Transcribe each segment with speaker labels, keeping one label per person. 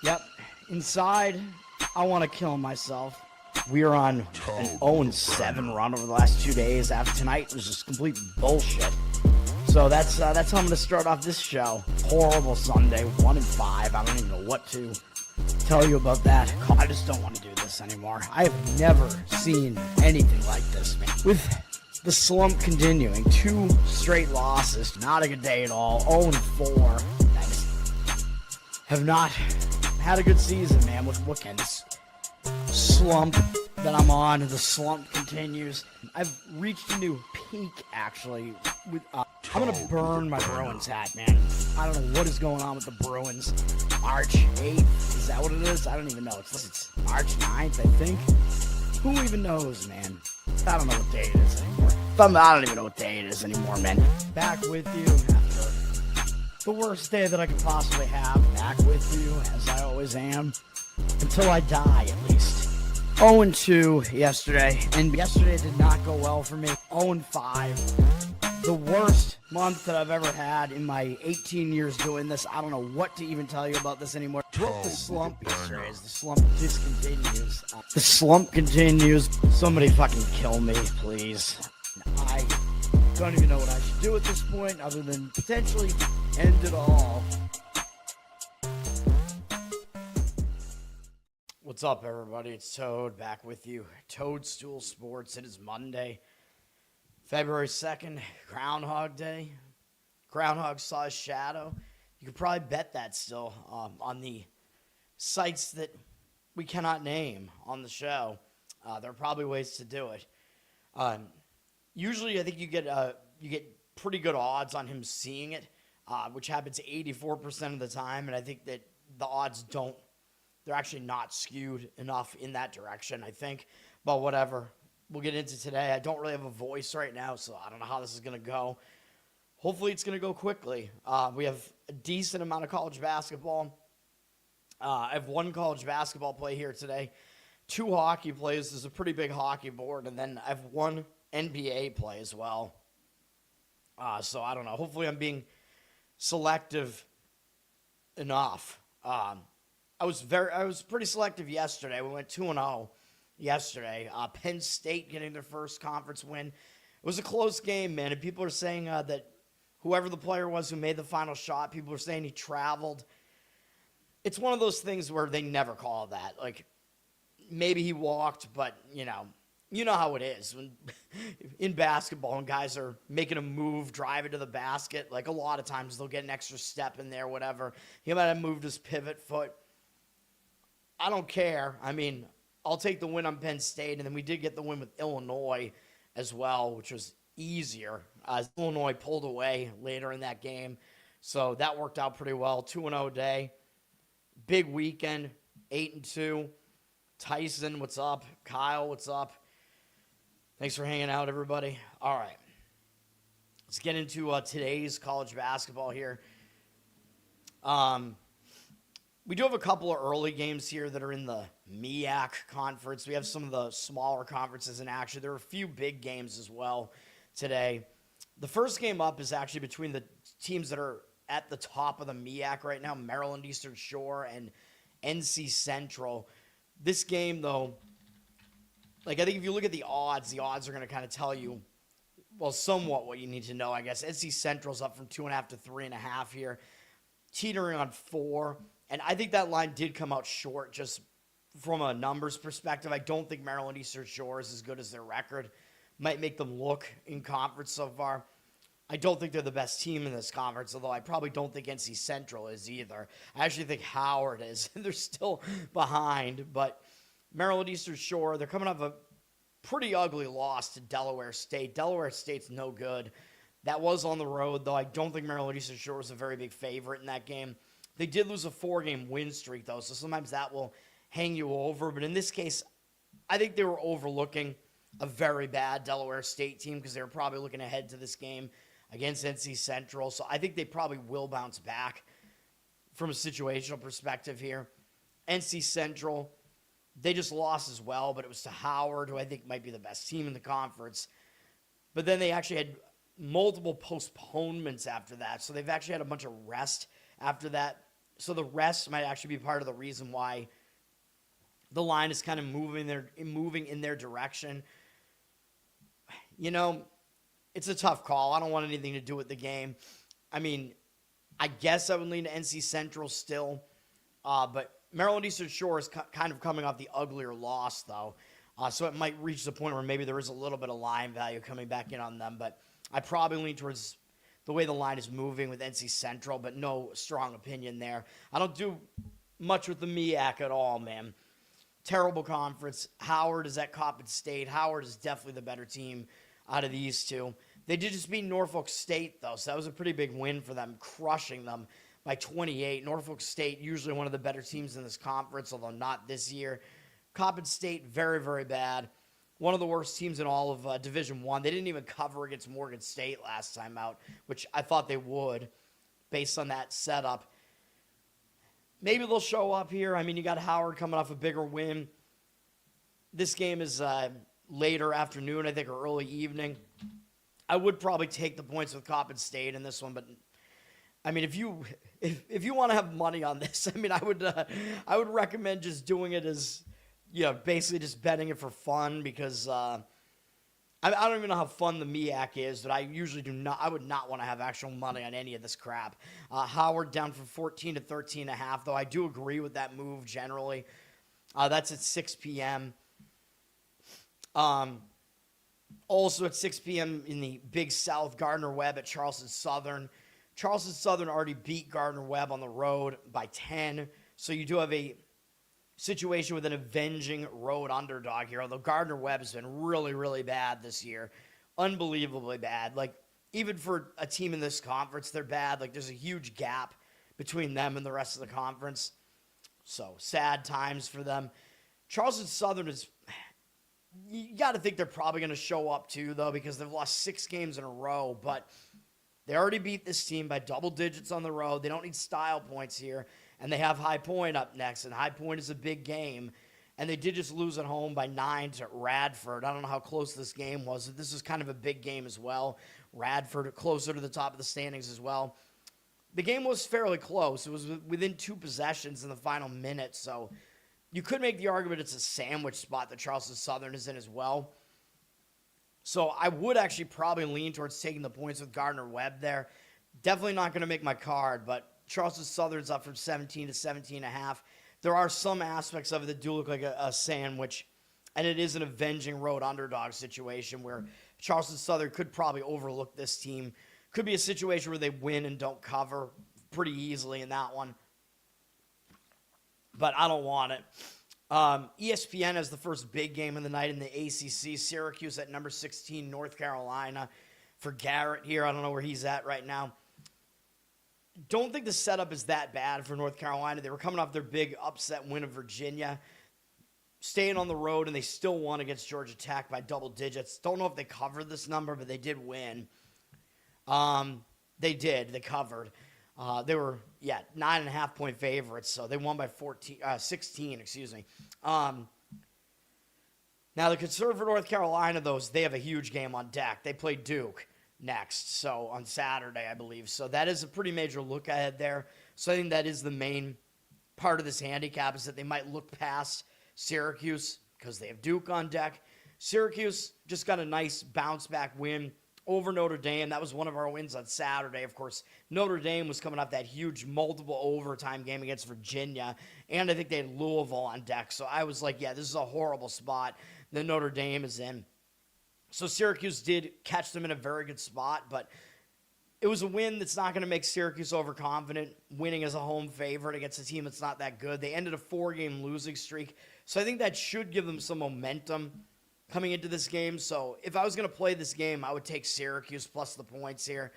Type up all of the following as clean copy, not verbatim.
Speaker 1: Yep. Inside, I want to kill myself. We are on an 0-7 run over the last 2 days. After tonight was just complete bullshit. So that's how I'm going to start off this show. Horrible Sunday, 1-5. I don't even know what to tell you about that. I just don't want to do this anymore. I have never seen anything like this, man. With the slump continuing, 2 straight losses, not a good day at all. 0-4. I just have not had a good season, man. What kind of slump that I'm on? The slump continues. I've reached a new peak, actually. I'm gonna burn my Bruins hat, man. I don't know what is going on with the Bruins. March 8th, is that what it is? I don't even know. It's March 9th, I think. Who even knows, man? I don't know what day it is anymore. I don't even know what day it is anymore, man. Back with you after the worst day that I could possibly have. Back with you, as I always am. Until I die, at least. 0-2 yesterday, and yesterday did not go well for me. 0-5. The worst month that I've ever had in my 18 years doing this. I don't know what to even tell you about this anymore. Broke the slump yesterday as the slump discontinues. The slump continues. Somebody fucking kill me, please. I don't even know what I should do at this point other than potentially end it all. What's up, everybody? It's Toad back with you. Toad Stool Sports. It is Monday, February 2nd, Groundhog Day. Groundhog saw his shadow. You could probably bet that still on the sites that we cannot name on the show. There are probably ways to do it. Usually, I think you get pretty good odds on him seeing it, which happens 84% of the time, and I think that the odds they're actually not skewed enough in that direction, I think. But whatever. We'll get into today. I don't really have a voice right now, so I don't know how this is going to go. Hopefully it's going to go quickly. We have a decent amount of college basketball. I have 1 college basketball play here today. 2 hockey plays. There's a pretty big hockey board. And then I have 1 NBA play as well. So I don't know. Hopefully I'm being selective enough. I was pretty selective yesterday. We went 2-0 yesterday. Penn State getting their first conference win. It was a close game, man. And people are saying that whoever the player was who made the final shot, people are saying he traveled. It's one of those things where they never call that. Like, maybe he walked, but, you know how it is. When in basketball, when guys are making a move, driving to the basket, like a lot of times they'll get an extra step in there, whatever. He might have moved his pivot foot. I don't care. I mean, I'll take the win on Penn State, and then we did get the win with Illinois as well, which was easier. Illinois pulled away later in that game, so that worked out pretty well. 2-0 day. Big weekend, 8-2. Tyson, what's up? Kyle, what's up? Thanks for hanging out, everybody. All right. Let's get into today's college basketball here. We do have a couple of early games here that are in the MEAC conference. We have some of the smaller conferences in action. There are a few big games as well today. The first game up is actually between the teams that are at the top of the MEAC right now, Maryland Eastern Shore and NC Central. This game, though, like I think if you look at the odds are going to kind of tell you, well, somewhat what you need to know, I guess. NC Central's up from 2.5 to 3.5 here, teetering on 4. And I think that line did come out short just from a numbers perspective. I don't think Maryland Eastern Shore is as good as their record. Might make them look in conference so far. I don't think they're the best team in this conference, although I probably don't think NC Central is either. I actually think Howard is. They're still behind, but Maryland Eastern Shore, they're coming off a pretty ugly loss to Delaware State. Delaware State's no good. That was on the road, though. I don't think Maryland Eastern Shore was a very big favorite in that game. They did lose a 4-game win streak, though, so sometimes that will hang you over. But in this case, I think they were overlooking a very bad Delaware State team because they were probably looking ahead to this game against NC Central. So I think they probably will bounce back from a situational perspective here. NC Central, they just lost as well, but it was to Howard, who I think might be the best team in the conference. But then they actually had multiple postponements after that, so they've actually had a bunch of rest after that So the rest might actually be part of the reason why the line is kind of moving in their direction. You know, it's a tough call. I don't want anything to do with the game. I mean, I guess I would lean to NC Central still, but Maryland Eastern Shore is kind of coming off the uglier loss, though. So it might reach the point where maybe there is a little bit of line value coming back in on them, but I probably lean towards the way the line is moving with NC Central, but no strong opinion there. I don't do much with the MEAC at all, man. Terrible conference. Howard is at Coppin State. Howard is definitely the better team out of these two. They did just beat Norfolk State, though, so that was a pretty big win for them, crushing them by 28. Norfolk State, usually one of the better teams in this conference, although not this year. Coppin State, very, very bad. One of the worst teams in all of Division I. They didn't even cover against Morgan State last time out, which I thought they would based on that setup. Maybe they'll show up here. I mean, you got Howard coming off a bigger win. This game is later afternoon, I think, or early evening. I would probably take the points with Coppin State in this one, but I mean, if you want to have money on this, I mean, I would recommend just doing it as, you know, basically just betting it for fun, because I don't even know how fun the MEAC is, but I usually do not. I would not want to have actual money on any of this crap. Howard down from 14 to 13.5, though I do agree with that move generally. That's at 6 p.m. Also at 6 p.m. in the Big South, Gardner-Webb at Charleston Southern. Charleston Southern already beat Gardner-Webb on the road by 10, so you do have a situation with an avenging road underdog here, although Gardner-Webb has been really, really bad this year. Unbelievably bad. Like, even for a team in this conference, they're bad. Like, there's a huge gap between them and the rest of the conference. So, sad times for them. Charleston Southern is... You got to think they're probably going to show up, too, though, because they've lost 6 games in a row. But they already beat this team by double digits on the road. They don't need style points here. And they have High Point up next, and High Point is a big game. And they did just lose at home by 9 to Radford. I don't know how close this game was. This is kind of a big game as well. Radford closer to the top of the standings as well. The game was fairly close. It was within 2 possessions in the final minute. So you could make the argument it's a sandwich spot that Charleston Southern is in as well. So I would actually probably lean towards taking the points with Gardner-Webb there. Definitely not going to make my card, but Charleston Southern's up from 17 to 17.5. There are some aspects of it that do look like a sandwich, and it is an avenging road underdog situation where Charleston Southern could probably overlook this team. Could be a situation where they win and don't cover pretty easily in that one. But I don't want it. ESPN has the first big game of the night in the ACC. Syracuse at number 16, North Carolina. For Garrett here, I don't know where he's at right now. Don't think the setup is that bad for North Carolina. They were coming off their big upset win of Virginia, staying on the road, and they still won against Georgia Tech by double digits. Don't know if they covered this number, but they did win. They did. They covered. They were, 9.5-point favorites, so they won by 16, excuse me. Now, the concern for North Carolina, though, is they have a huge game on deck. They play Duke next, so on Saturday, I believe. So that is a pretty major look ahead there. So I think that is the main part of this handicap, is that they might look past Syracuse because they have Duke on deck. Syracuse just got a nice bounce-back win over Notre Dame. That was one of our wins on Saturday. Of course, Notre Dame was coming off that huge multiple overtime game against Virginia, and I think they had Louisville on deck. So I was like, yeah, this is a horrible spot that Notre Dame is in. So Syracuse did catch them in a very good spot, but it was a win that's not going to make Syracuse overconfident, winning as a home favorite against a team that's not that good. They ended a 4-game losing streak, so I think that should give them some momentum coming into this game. So if I was going to play this game, I would take Syracuse plus the points here.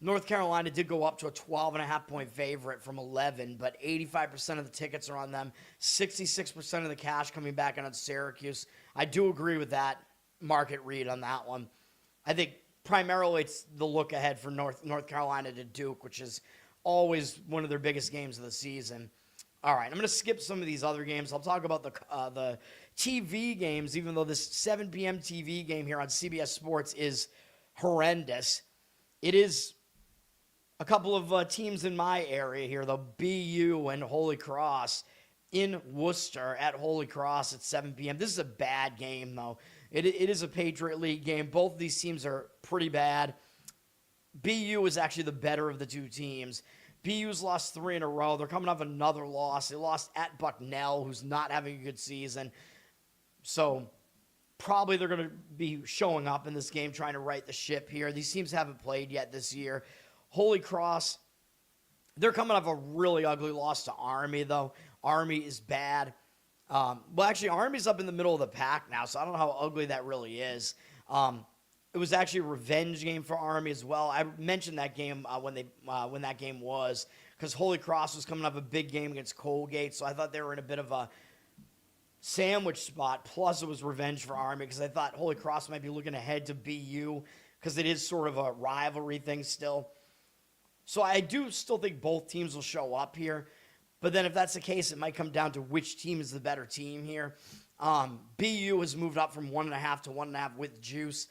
Speaker 1: North Carolina did go up to a 12.5-point favorite from 11, but 85% of the tickets are on them. 66% of the cash coming back in on Syracuse. I do agree with that market read on that one. I think primarily it's the look ahead for North Carolina to Duke, which is always one of their biggest games of the season. All right, I'm going to skip some of these other games. I'll talk about the TV games, even though this 7 p.m. TV game here on CBS Sports is horrendous. It is A couple of teams in my area here, though, BU and Holy Cross in Worcester at Holy Cross at 7 p.m. This is a bad game, though. It is a Patriot League game. Both of these teams are pretty bad. BU is actually the better of the two teams. BU's lost 3 in a row. They're coming off another loss. They lost at Bucknell, who's not having a good season. So probably they're going to be showing up in this game, trying to right the ship here. These teams haven't played yet this year. Holy Cross, they're coming off a really ugly loss to Army, though. Army is bad. Well, actually, Army's up in the middle of the pack now, so I don't know how ugly that really is. It was actually a revenge game for Army as well. I mentioned that game when that game was, because Holy Cross was coming up a big game against Colgate, so I thought they were in a bit of a sandwich spot. Plus, it was revenge for Army, because I thought Holy Cross might be looking ahead to BU, because it is sort of a rivalry thing still. So I do still think both teams will show up here. But then if that's the case, it might come down to which team is the better team here. BU has moved up from 1.5 to 1.5 with juice.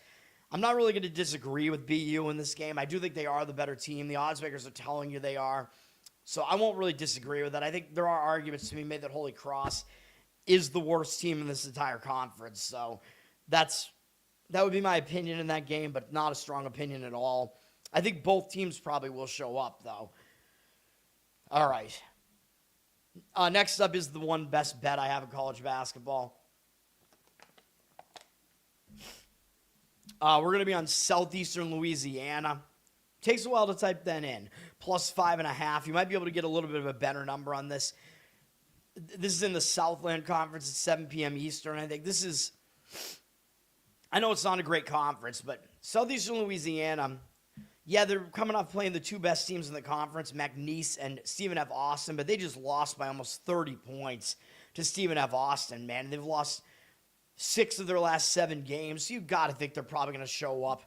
Speaker 1: I'm not really going to disagree with BU in this game. I do think they are the better team. The odds makers are telling you they are. So I won't really disagree with that. I think there are arguments to be made that Holy Cross is the worst team in this entire conference. So that would be my opinion in that game, but not a strong opinion at all. I think both teams probably will show up, though. All right. Next up is the one best bet I have in college basketball. We're going to be on Southeastern Louisiana. Takes a while to type that in. Plus 5.5. You might be able to get a little bit of a better number on this. This is in the Southland Conference at 7 p.m. Eastern. I think this is... I know it's not a great conference, but Southeastern Louisiana... Yeah, they're coming off playing the two best teams in the conference, McNeese and Stephen F. Austin, but they just lost by almost 30 points to Stephen F. Austin, man. They've lost 6 of their last 7 games, so you've got to think they're probably going to show up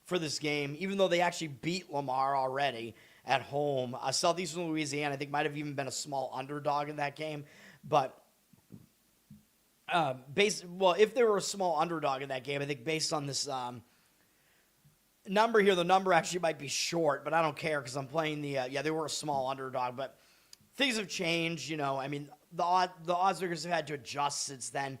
Speaker 1: for this game, even though they actually beat Lamar already at home. Southeastern Louisiana, I think, might have even been a small underdog in that game, but if they were a small underdog in that game, I think based on this... number here, the number actually might be short, but I don't care because I'm playing they were a small underdog, but things have changed, I mean, the odds makers have had to adjust since then,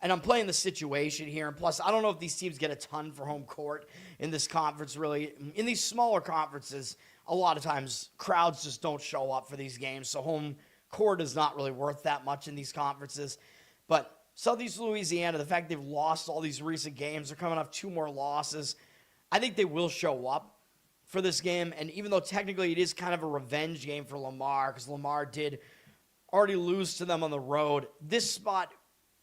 Speaker 1: and I'm playing the situation here, and plus, I don't know if these teams get a ton for home court in this conference, really. In these smaller conferences, a lot of times, crowds just don't show up for these games, so home court is not really worth that much in these conferences, but Southeast Louisiana, the fact they've lost all these recent games, they're coming off 2 more losses, I think they will show up for this game, and even though technically it is kind of a revenge game for Lamar, because Lamar did already lose to them on the road, this spot,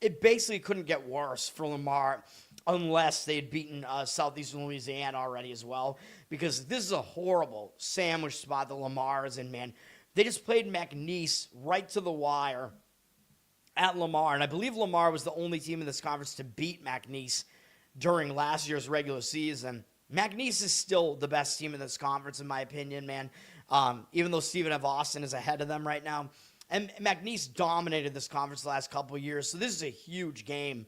Speaker 1: it basically couldn't get worse for Lamar unless they had beaten Southeastern Louisiana already as well, because this is a horrible sandwich spot that Lamar is in, man. They just played McNeese right to the wire at Lamar, and I believe Lamar was the only team in this conference to beat McNeese during last year's regular season. McNeese is still the best team in this conference, in my opinion, man, even though Stephen F. Austin is ahead of them right now. And McNeese dominated this conference the last couple of years, so this is a huge game.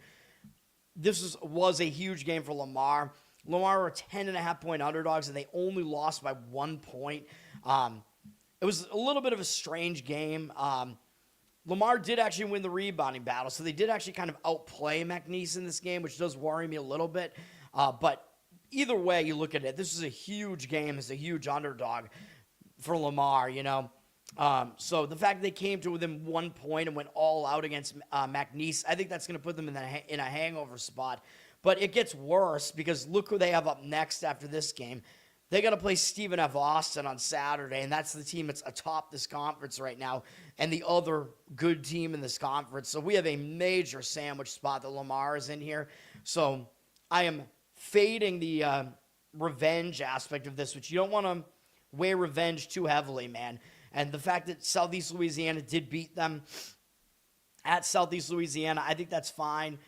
Speaker 1: This was a huge game for Lamar. Lamar were 10.5-point underdogs, and they only lost by 1 point. It was a little bit of a strange game. Lamar did actually win the rebounding battle, so they did actually kind of outplay McNeese in this game, which does worry me a little bit. But either way you look at it, this is a huge game. It's a huge underdog for Lamar, So the fact that they came to within 1 point and went all out against McNeese, I think that's going to put them in a hangover spot. But it gets worse because look who they have up next after this game. They got to play Stephen F. Austin on Saturday, and that's the team that's atop this conference right now and the other good team in this conference. So we have a major sandwich spot that Lamar is in here. So I am fading the revenge aspect of this, which you don't want to weigh revenge too heavily, man. And the fact that Southeast Louisiana did beat them at Southeast Louisiana, I think that's fine.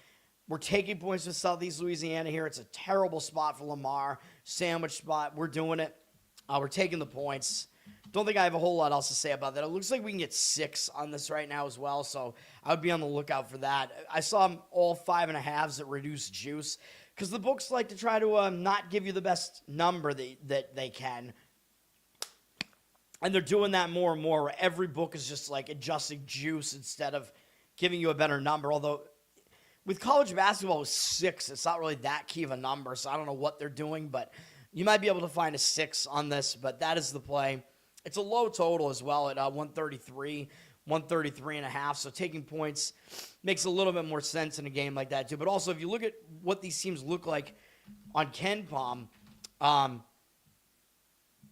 Speaker 1: We're taking points with Southeast Louisiana here. It's a terrible spot for Lamar. Sandwich spot. We're doing it. We're taking the points. Don't think I have a whole lot else to say about that. It looks like we can get 6 on this right now as well, so I would be on the lookout for that. I saw all 5.5s at reduced juice because the books like to try to not give you the best number that they can. And they're doing that more and more, where every book is just like adjusting juice instead of giving you a better number. Although with college basketball, 6, it's not really that key of a number, so I don't know what they're doing, but you might be able to find a 6 on this, but that is the play. It's a low total as well at 133, 133.5, so taking points makes a little bit more sense in a game like that too. But also, if you look at what these teams look like on KenPom,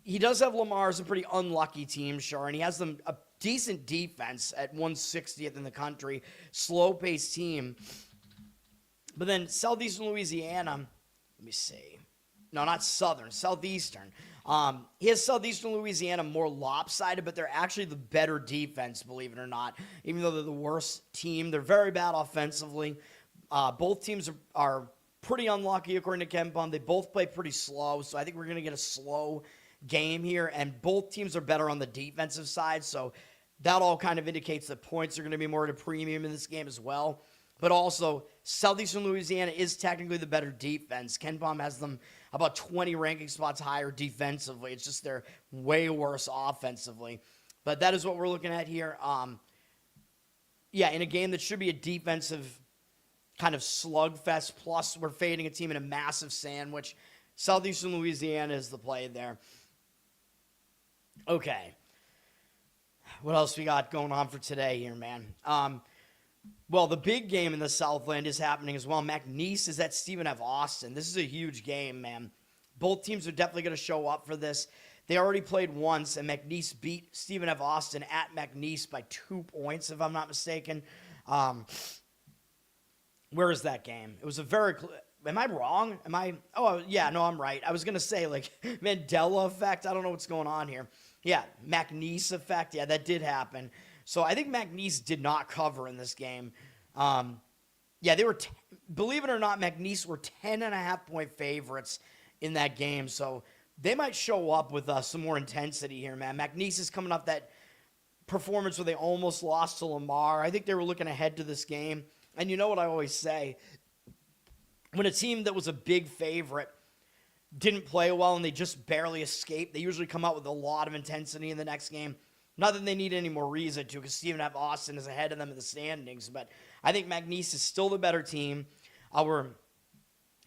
Speaker 1: he does have Lamar as a pretty unlucky team, sure, and he has them a decent defense at 160th in the country, slow-paced team. But then Southeastern Louisiana, let me see. No, not Southern, Southeastern. He has Southeastern Louisiana more lopsided, but they're actually the better defense, believe it or not. Even though they're the worst team, they're very bad offensively. Both teams are pretty unlucky, according to KenPom. They both play pretty slow, so I think we're going to get a slow game here, and both teams are better on the defensive side, so that all kind of indicates that points are going to be more at a premium in this game as well. But also, Southeastern Louisiana is technically the better defense. KenPom has them about 20 ranking spots higher defensively. It's just they're way worse offensively. But that is what we're looking at here. In a game that should be a defensive kind of slugfest, plus we're fading a team in a massive sandwich. Southeastern Louisiana is the play there. Okay. What else we got going on for today here, man? Well, the big game in the Southland is happening as well. McNeese is at Stephen F. Austin. This is a huge game, man. Both teams are definitely going to show up for this. They already played once, and McNeese beat Stephen F. Austin at McNeese by 2 points, if I'm not mistaken. Where is that game? It was a very... Am I wrong? Oh, yeah, no, I'm right. I was going to say, like, Mandela effect. I don't know what's going on here. Yeah, McNeese effect. Yeah, that did happen. So I think McNeese did not cover in this game. They were, believe it or not, McNeese were 10.5-point favorites in that game. So they might show up with some more intensity here, man. McNeese is coming off that performance where they almost lost to Lamar. I think they were looking ahead to this game. And you know what I always say? When a team that was a big favorite didn't play well and they just barely escaped, they usually come out with a lot of intensity in the next game. Not that they need any more reason to, because Stephen F. Austin is ahead of them in the standings. But I think McNeese is still the better team. We're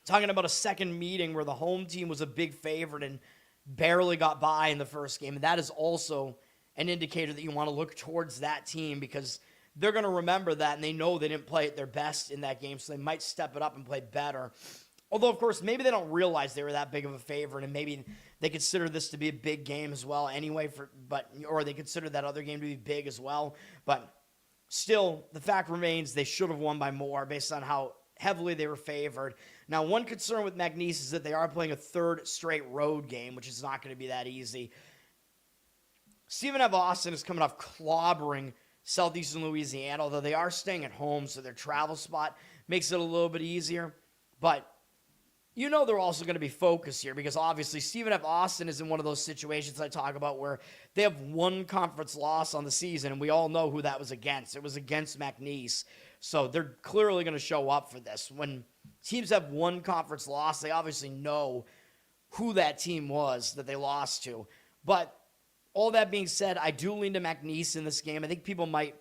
Speaker 1: talking about a second meeting where the home team was a big favorite and barely got by in the first game. And that is also an indicator that you want to look towards that team, because they're going to remember that, and they know they didn't play at their best in that game, so they might step it up and play better. Although, of course, maybe they don't realize they were that big of a favorite, and maybe they consider this to be a big game as well anyway, or they consider that other game to be big as well. But still, the fact remains they should have won by more based on how heavily they were favored. Now, one concern with McNeese is that they are playing a third straight road game, which is not going to be that easy. Stephen F. Austin is coming off clobbering Southeastern Louisiana, although they are staying at home, so their travel spot makes it a little bit easier. But you know they're also going to be focused here, because obviously Stephen F. Austin is in one of those situations I talk about where they have one conference loss on the season, and we all know who that was against. It was against McNeese. So they're clearly going to show up for this. When teams have one conference loss, they obviously know who that team was that they lost to. But all that being said, I do lean to McNeese in this game. I think people might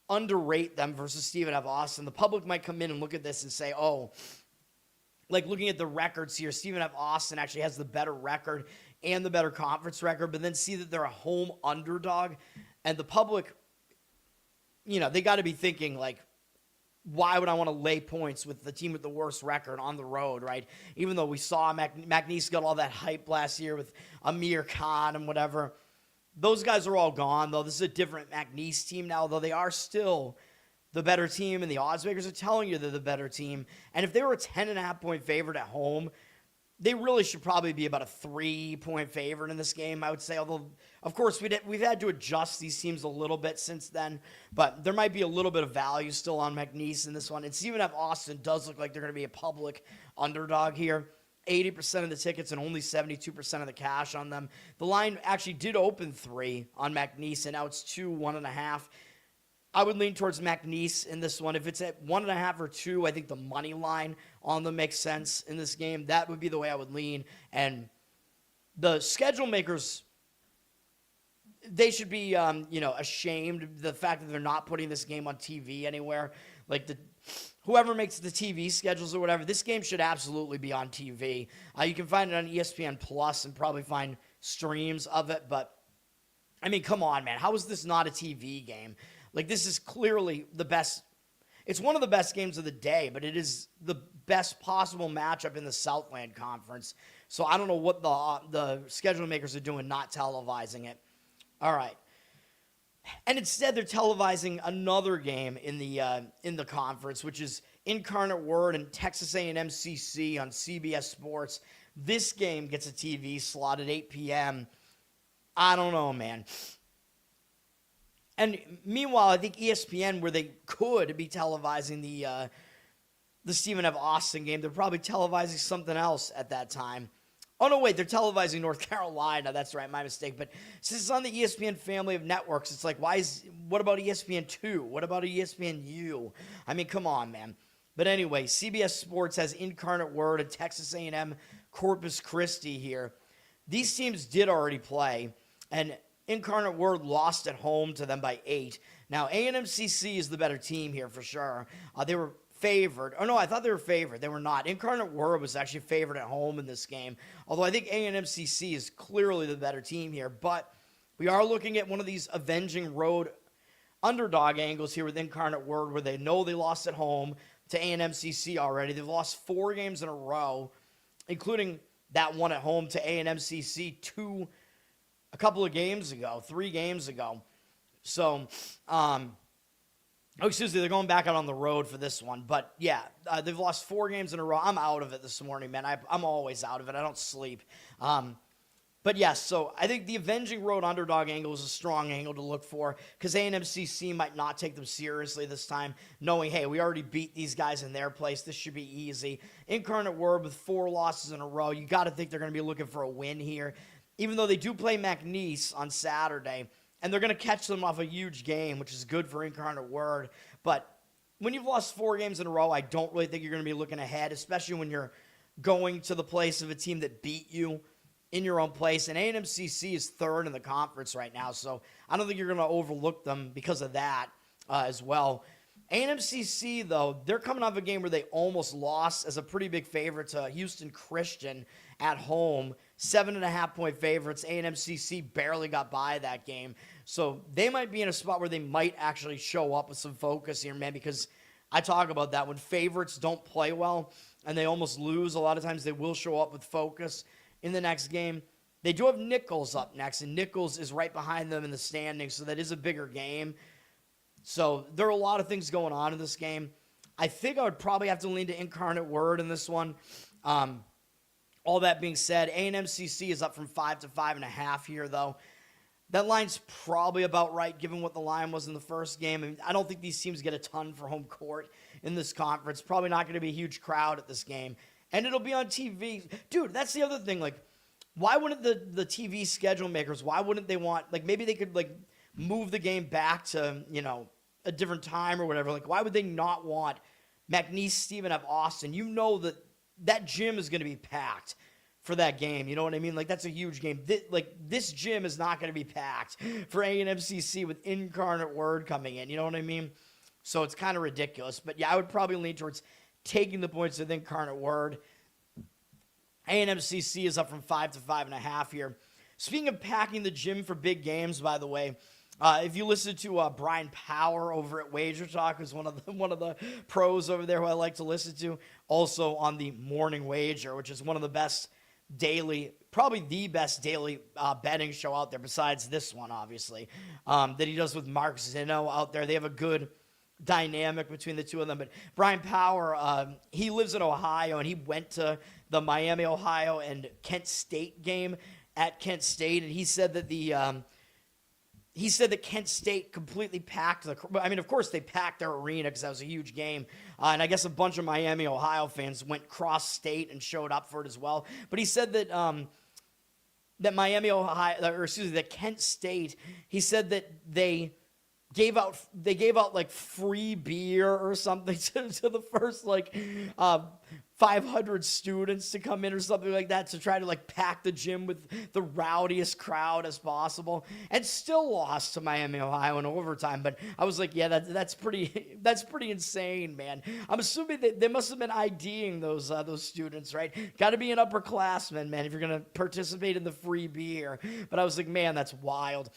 Speaker 1: underrate them versus Stephen F. Austin. The public might come in and look at this and say, oh, like looking at the records here, Stephen F. Austin actually has the better record and the better conference record, but then see that they're a home underdog. And the public, they got to be thinking, like, why would I want to lay points with the team with the worst record on the road, right? Even though we saw McNeese got all that hype last year with Amir Khan and whatever. Those guys are all gone, though. This is a different McNeese team now, though they are still the better team, and the odds makers are telling you they're the better team. And if they were a 10.5-point favorite at home, they really should probably be about a 3-point favorite in this game, I would say. Although, of course, we've had to adjust these teams a little bit since then. But there might be a little bit of value still on McNeese in this one. And Stephen F. Austin does look like they're going to be a public underdog here. 80% of the tickets and only 72% of the cash on them. The line actually did open 3 on McNeese, and now it's 2, 1.5. I would lean towards McNeese in this one. If it's at 1.5 or 2, I think the money line on them makes sense in this game. That would be the way I would lean. And the schedule makers they should be, ashamed of the fact that they're not putting this game on TV anywhere. Like, whoever makes the TV schedules or whatever, this game should absolutely be on TV. You can find it on ESPN Plus and probably find streams of it. But, I mean, come on, man. How is this not a TV game? Like, this is clearly the best. It's one of the best games of the day, but it is the best possible matchup in the Southland Conference. So I don't know what the schedule makers are doing not televising it. All right. And instead they're televising another game in the conference, which is Incarnate Word and Texas A&M CC on CBS Sports. This game gets a TV slot at 8 p.m. I don't know, man. And meanwhile, I think ESPN, where they could be televising the Stephen F. Austin game, they're probably televising something else at that time. Oh, no, wait, they're televising North Carolina. That's right, my mistake. But since it's on the ESPN family of networks, it's like, what about ESPN2? What about ESPNU? I mean, come on, man. But anyway, CBS Sports has Incarnate Word and Texas A&M Corpus Christi here. These teams did already play, and Incarnate Word lost at home to them by 8. Now, A&M CC is the better team here for sure. They were favored. Oh, no, I thought they were favored. They were not. Incarnate Word was actually favored at home in this game, although I think A&M CC is clearly the better team here. But we are looking at one of these avenging road underdog angles here with Incarnate Word, where they know they lost at home to A&M CC already. They've lost 4 games in a row, including that one at home to A&M CC a couple of games ago, 3 games ago. So, they're going back out on the road for this one. But, yeah, they've lost 4 games in a row. I'm out of it this morning, man. I'm always out of it. I don't sleep. But, yes, so I think the avenging road underdog angle is a strong angle to look for because A&M CC might not take them seriously this time, knowing, hey, we already beat these guys in their place. This should be easy. Incarnate Word with 4 losses in a row. You got to think they're going to be looking for a win here, even though they do play McNeese on Saturday. And they're going to catch them off a huge game, which is good for Incarnate Word. But when you've lost 4 games in a row, I don't really think you're going to be looking ahead, especially when you're going to the place of a team that beat you in your own place. And A&M CC is 3rd in the conference right now, so I don't think you're going to overlook them because of that as well. A&M CC, though, they're coming off a game where they almost lost as a pretty big favorite to Houston Christian at home. 7.5-point favorites. A&M CC barely got by that game. So they might be in a spot where they might actually show up with some focus here, man, because I talk about that. When favorites don't play well and they almost lose, a lot of times they will show up with focus in the next game. They do have Nichols up next, and Nichols is right behind them in the standings, so that is a bigger game. So there are a lot of things going on in this game. I think I would probably have to lean to Incarnate Word in this one. All that being said, A&M CC is up from 5 to 5.5 here, though. That line's probably about right, given what the line was in the first game. I mean, I don't think these teams get a ton for home court in this conference. Probably not going to be a huge crowd at this game. And it'll be on TV. Dude, that's the other thing. Like, why wouldn't the TV schedule makers, why wouldn't they want, like, maybe they could, like, move the game back to, a different time or whatever. Like, why would they not want McNeese, Stephen F. Austin? You know that gym is going to be packed for that game. You know what I mean? Like, that's a huge game. This gym is not going to be packed for A&M CC with Incarnate Word coming in. You know what I mean? So it's kind of ridiculous. But, yeah, I would probably lean towards taking the points with Incarnate Word. A&M CC is up from 5 to 5.5 here. Speaking of packing the gym for big games, by the way, if you listen to Brian Power over at Wager Talk, who's one of the pros over there who I like to listen to, also on the Morning Wager, which is one of the best daily, probably the best daily betting show out there besides this one, obviously, that he does with Mark Zinno out there. They have a good dynamic between the two of them. But Brian Power, he lives in Ohio, and he went to the Miami, Ohio, and Kent State game at Kent State, and he said that Kent State completely packed of course they packed their arena because that was a huge game. And I guess a bunch of Miami, Ohio fans went cross-state and showed up for it as well. But he said that that Kent State, he said that they gave out like free beer or something to the first 500 students to come in or something like that to try to like pack the gym with the rowdiest crowd as possible, and still lost to Miami, Ohio in overtime. But I was like, yeah, that's pretty insane, man. I'm assuming that they must have been IDing those students, right? Got to be an upperclassman, man, if you're gonna participate in the free beer. But I was like, man, that's wild.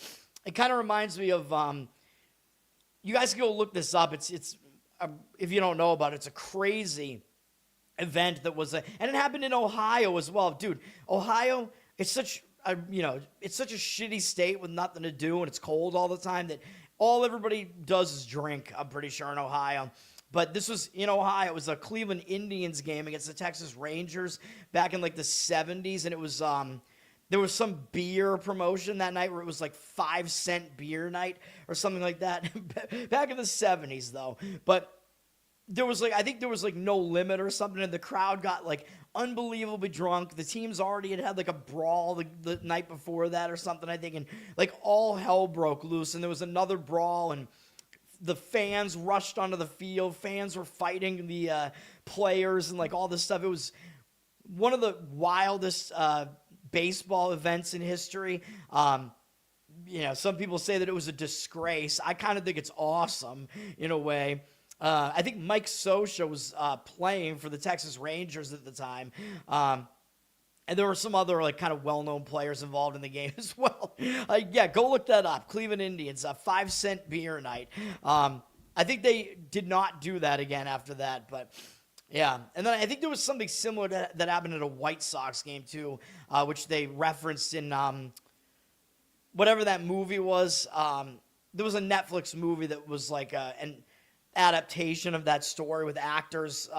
Speaker 1: It kind of reminds me of you guys can go look this up. It's if you don't know about it, it's a crazy event that was and it happened in Ohio as well, dude. Ohio, it's such a shitty state with nothing to do, and it's cold all the time that all everybody does is drink. I'm pretty sure in Ohio. But this was in Ohio. It was a Cleveland Indians game against the Texas Rangers back in like the 70s, and it was there was some beer promotion that night where it was like 5-cent beer night or something like that. Back in the 70s though. But there was like, I think there was like no limit or something, and the crowd got like unbelievably drunk. The teams already had like a brawl the night before that or something, I think, and like all hell broke loose, and there was another brawl, and the fans rushed onto the field. Fans were fighting the players and like all this stuff. It was one of the wildest baseball events in history. Some people say that it was a disgrace. I kind of think it's awesome in a way. I think Mike Scioscia was playing for the Texas Rangers at the time. And there were some other like kind of well-known players involved in the game as well. Yeah, go look that up. Cleveland Indians, a 5-cent beer night. I think they did not do that again after that, but yeah. And then I think there was something similar that happened at a White Sox game too, which they referenced in whatever that movie was. There was a Netflix movie that was like an adaptation of that story with actors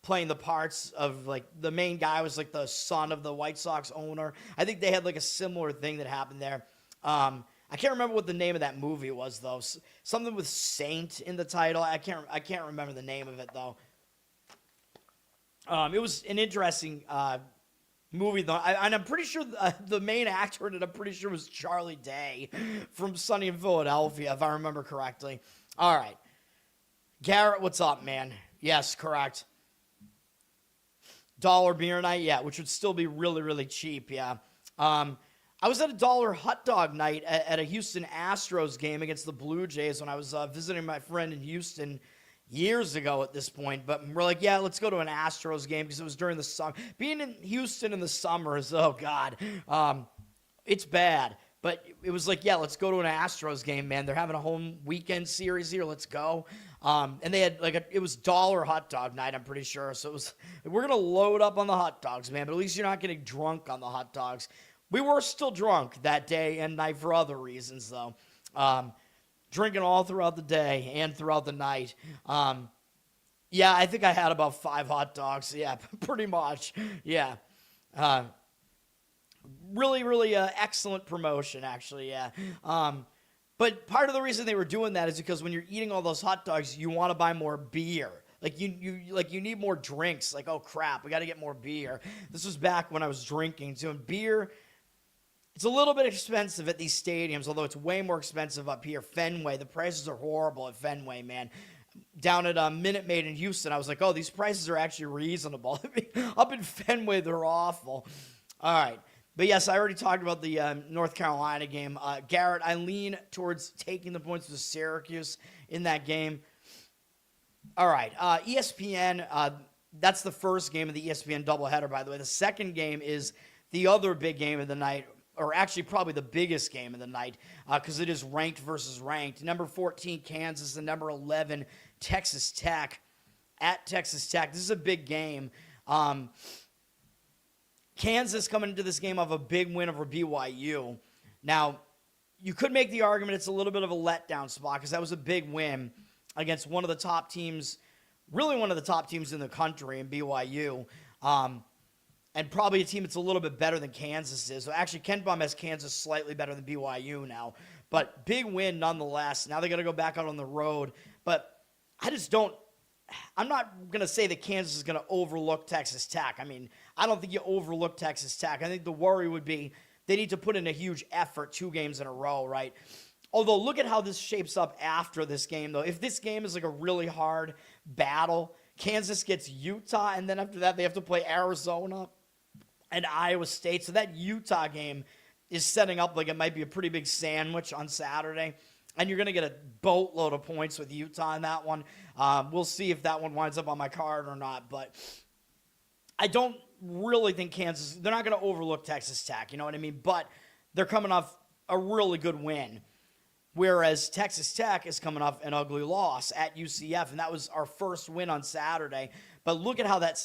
Speaker 1: playing the parts of, like, the main guy was like the son of the White Sox owner. I think they had like a similar thing that happened there. I can't remember what the name of that movie was though. Something with Saint in the title. I can't remember the name of it though. It was an interesting movie though, and I'm pretty sure the main actor in it, I'm pretty sure was Charlie Day from Sunny in Philadelphia, if I remember correctly. All right, Garrett, what's up, man? Yes, correct. $1 beer night, yeah, which would still be really, really cheap, yeah. I was at a $1 hot dog night at a Houston Astros game against the Blue Jays when I was visiting my friend in Houston years ago at this point. But we're like, yeah, let's go to an Astros game because it was during the summer. Being in Houston in the summer is, oh, God, it's bad. But it was like, yeah, let's go to an Astros game, man. They're having a home weekend series here. Let's go. And they had it was $1 hot dog night, I'm pretty sure. So it was, we're going to load up on the hot dogs, man. But at least you're not getting drunk on the hot dogs. We were still drunk that day and night for other reasons, though. Drinking all throughout the day and throughout the night. Yeah, I think I had about 5 hot dogs. Yeah, pretty much. Yeah. Really, really excellent promotion, actually, yeah. But part of the reason they were doing that is because when you're eating all those hot dogs, you want to buy more beer. Like you need more drinks. Like, oh crap, we got to get more beer. This was back when I was drinking too. And beer, it's a little bit expensive at these stadiums, although it's way more expensive up here. Fenway, the prices are horrible at Fenway, man. Down at Minute Maid in Houston, I was like, oh, these prices are actually reasonable. Up in Fenway, they're awful. All right. But yes, I already talked about the North Carolina game. Garrett, I lean towards taking the points with Syracuse in that game. All right, ESPN, that's the first game of the ESPN doubleheader, by the way. The second game is the other big game of the night, or actually probably the biggest game of the night, because it is ranked versus ranked. Number 14, Kansas, and number 11, Texas Tech, at Texas Tech. This is a big game. Kansas coming into this game off a big win over BYU. Now, you could make the argument it's a little bit of a letdown spot because that was a big win against one of the top teams, really one of the top teams in the country in BYU, and probably a team that's a little bit better than Kansas is. So actually, Ken Bum has Kansas slightly better than BYU now, but big win nonetheless. Now they got to go back out on the road, but I'm not going to say that Kansas is going to overlook Texas Tech. I mean, I don't think you overlook Texas Tech. I think the worry would be they need to put in a huge effort 2 games in a row, right? Although, look at how this shapes up after this game, though. If this game is like a really hard battle, Kansas gets Utah, and then after that they have to play Arizona and Iowa State. So that Utah game is setting up like it might be a pretty big sandwich on Saturday. And you're going to get a boatload of points with Utah in that one. We'll see if that one winds up on my card or not. But I don't really think Kansas, they're not going to overlook Texas Tech. You know what I mean? But they're coming off a really good win. Whereas Texas Tech is coming off an ugly loss at UCF. And that was our first win on Saturday. But look at how that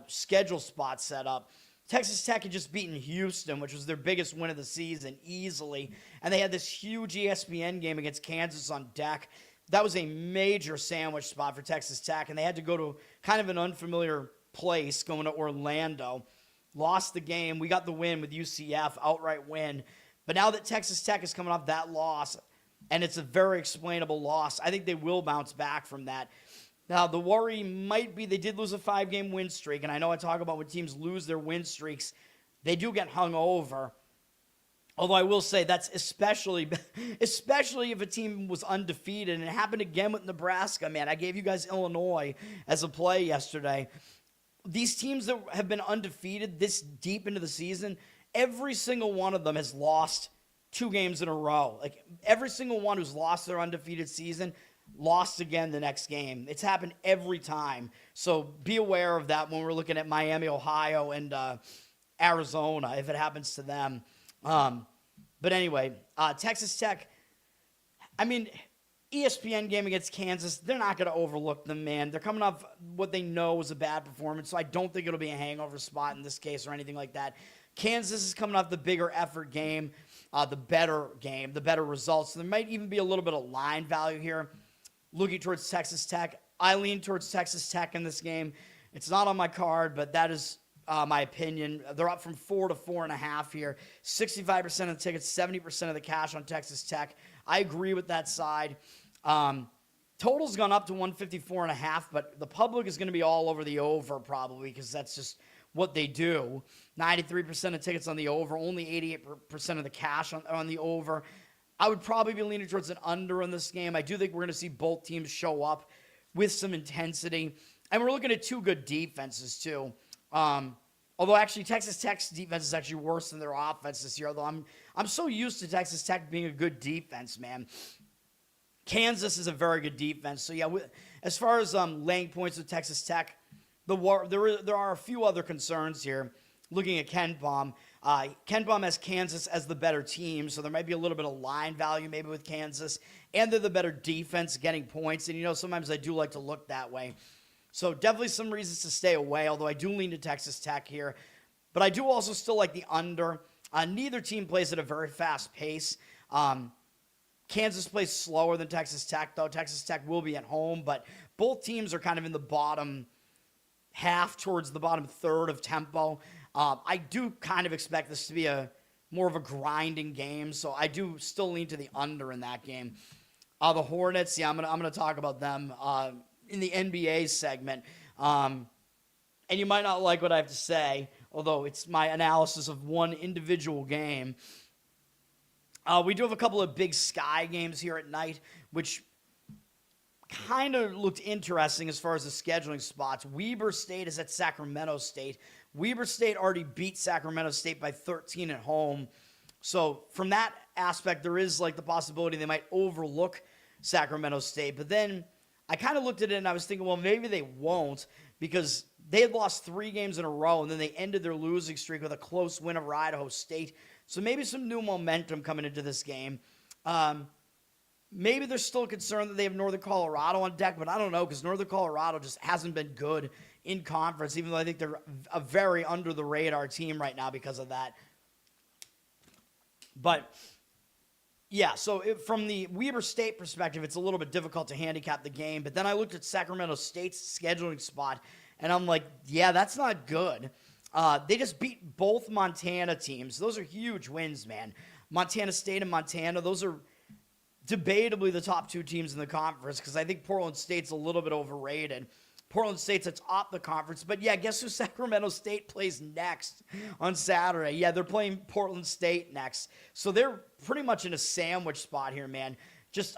Speaker 1: schedule spot set up. Texas Tech had just beaten Houston, which was their biggest win of the season, easily. And they had this huge ESPN game against Kansas on deck. That was a major sandwich spot for Texas Tech, and they had to go to kind of an unfamiliar place, going to Orlando. Lost the game. We got the win with UCF, outright win. But now that Texas Tech is coming off that loss, and it's a very explainable loss, I think they will bounce back from that. Now, the worry might be they did lose a 5-game win streak, and I know I talk about when teams lose their win streaks, they do get hung over. Although I will say that's especially if a team was undefeated, and it happened again with Nebraska, man. I gave you guys Illinois as a play yesterday. These teams that have been undefeated this deep into the season, every single one of them has lost 2 games in a row. Like, every single one who's lost their undefeated season lost again the next game. It's happened every time. So be aware of that when we're looking at Miami, Ohio, and Arizona, if it happens to them. But anyway, Texas Tech, I mean, ESPN game against Kansas, they're not going to overlook them, man. They're coming off what they know was a bad performance, so I don't think it'll be a hangover spot in this case or anything like that. Kansas is coming off the bigger effort game, the better results. So there might even be a little bit of line value here. Looking towards Texas Tech, I lean towards Texas Tech in this game. It's not on my card, but that is my opinion. They're up from 4 to 4.5 here. 65% of the tickets, 70% of the cash on Texas Tech. I agree with that side. Total's gone up to 154.5, but the public is going to be all over the over probably because that's just what they do. 93% of tickets on the over, only 88% of the cash on the over. I would probably be leaning towards an under in this game. I do think we're going to see both teams show up with some intensity. And we're looking at 2 good defenses, too. Although, actually, Texas Tech's defense is actually worse than their offense this year. Although I'm so used to Texas Tech being a good defense, man. Kansas is a very good defense. So, yeah, as far as laying points with Texas Tech, there are a few other concerns here. Looking at KenPom, KenPom has Kansas as the better team, so there might be a little bit of line value maybe with Kansas, and they're the better defense getting points, and sometimes I do like to look that way. So definitely some reasons to stay away, although I do lean to Texas Tech here. But I do also still like the under. Neither team plays at a very fast pace. Kansas plays slower than Texas Tech, though. Texas Tech will be at home, but both teams are kind of in the bottom half towards the bottom third of tempo. I do kind of expect this to be more of a grinding game, so I do still lean to the under in that game. The Hornets, yeah, I'm gonna talk about them in the NBA segment. And you might not like what I have to say, although it's my analysis of one individual game. We do have a couple of big sky games here at night, which kind of looked interesting as far as the scheduling spots. Weber State is at Sacramento State. Weber State already beat Sacramento State by 13 at home. So from that aspect, there is like the possibility they might overlook Sacramento State. But then I kind of looked at it and I was thinking, well, maybe they won't because they had lost 3 games in a row and then they ended their losing streak with a close win over Idaho State. So maybe some new momentum coming into this game. Maybe they're still concerned that they have Northern Colorado on deck, but I don't know because Northern Colorado just hasn't been good in conference, even though I think they're a very under-the-radar team right now because of that. But, yeah, so from the Weber State perspective, it's a little bit difficult to handicap the game. But then I looked at Sacramento State's scheduling spot, and I'm like, yeah, that's not good. They just beat both Montana teams. Those are huge wins, man. Montana State and Montana, those are debatably the top 2 teams in the conference because I think Portland State's a little bit overrated. Portland State's at top the conference. But, yeah, guess who Sacramento State plays next on Saturday? Yeah, they're playing Portland State next. So they're pretty much in a sandwich spot here, man.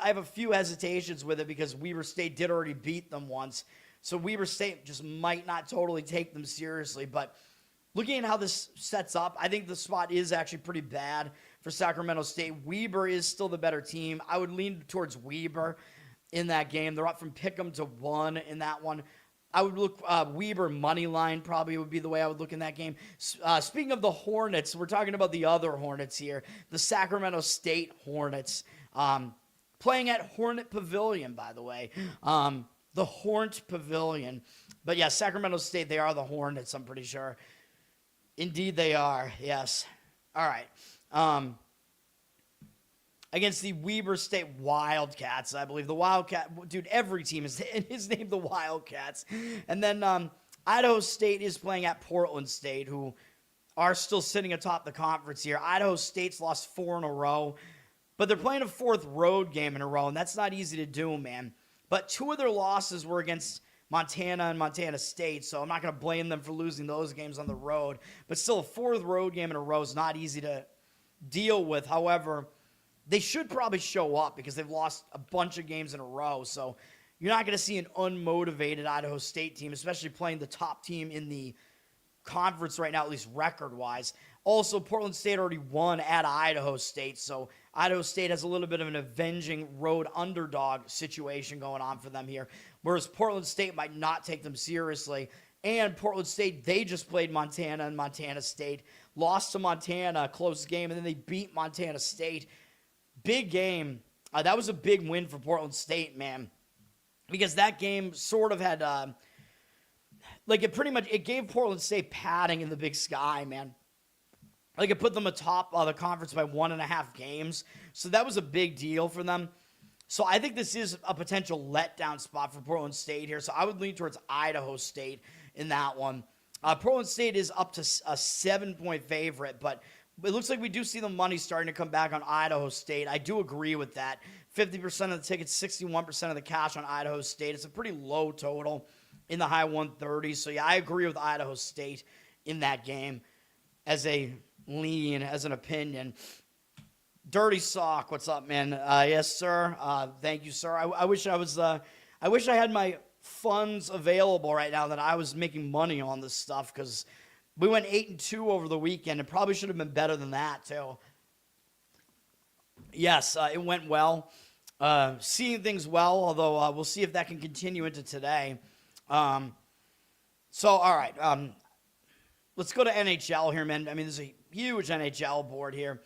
Speaker 1: I have a few hesitations with it because Weber State did already beat them once. So Weber State just might not totally take them seriously. But looking at how this sets up, I think the spot is actually pretty bad for Sacramento State. Weber is still the better team. I would lean towards Weber in that game. They're up from Pick'em to 1 in that one. I would look Weber money line probably would be the way I would look in that game. Speaking of the Hornets, we're talking about the other Hornets here, the Sacramento State Hornets, playing at Hornet Pavilion, by the way, the Hornet Pavilion. But yeah, Sacramento State, they are the Hornets, I'm pretty sure. Indeed, they are. Yes. All right. Against the Weber State Wildcats, I believe. The Wildcat, dude, every team is named the Wildcats. And then Idaho State is playing at Portland State, who are still sitting atop the conference here. Idaho State's lost 4 in a row, but they're playing a 4th road game in a row, and that's not easy to do, man. But 2 of their losses were against Montana and Montana State, so I'm not going to blame them for losing those games on the road. But still, a 4th road game in a row is not easy to deal with. However, they should probably show up because they've lost a bunch of games in a row. So you're not going to see an unmotivated Idaho State team, especially playing the top team in the conference right now, at least record-wise. Also, Portland State already won at Idaho State, so Idaho State has a little bit of an avenging road underdog situation going on for them here, whereas Portland State might not take them seriously. And Portland State, they just played Montana and Montana State, lost to Montana, a close game, and then they beat Montana State. Big game. That was a big win for Portland State, man, because that game sort of had, it gave Portland State padding in the Big Sky, man. Like, it put them atop the conference by 1.5 games. So that was a big deal for them. So I think this is a potential letdown spot for Portland State here. So I would lean towards Idaho State in that one. Portland State is up to a 7-point favorite, but it looks like we do see the money starting to come back on Idaho State. I do agree with that. 50% of the tickets, 61% of the cash on Idaho State. It's a pretty low total in the high 130s. So, yeah, I agree with Idaho State in that game as a lean, as an opinion. Dirty Sock, what's up, man? Yes, sir. Thank you, sir. I wish I wish I had my funds available right now that I was making money on this stuff, because we went 8-2 over the weekend. It probably should have been better than that, too. Yes, it went well. Seeing things well, although we'll see if that can continue into today. All right. Let's go to NHL here, man. I mean, there's a huge NHL board here.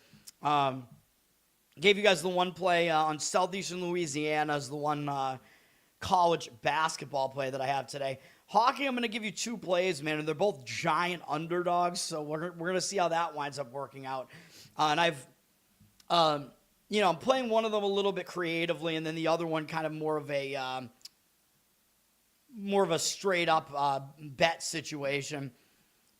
Speaker 1: Gave you guys the one play on Southeastern Louisiana as the one college basketball play that I have today. Hockey, I'm going to give you 2 plays, man, and they're both giant underdogs, so we're going to see how that winds up working out. And I've, I'm playing one of them a little bit creatively, and then the other one kind of more of a straight-up bet situation.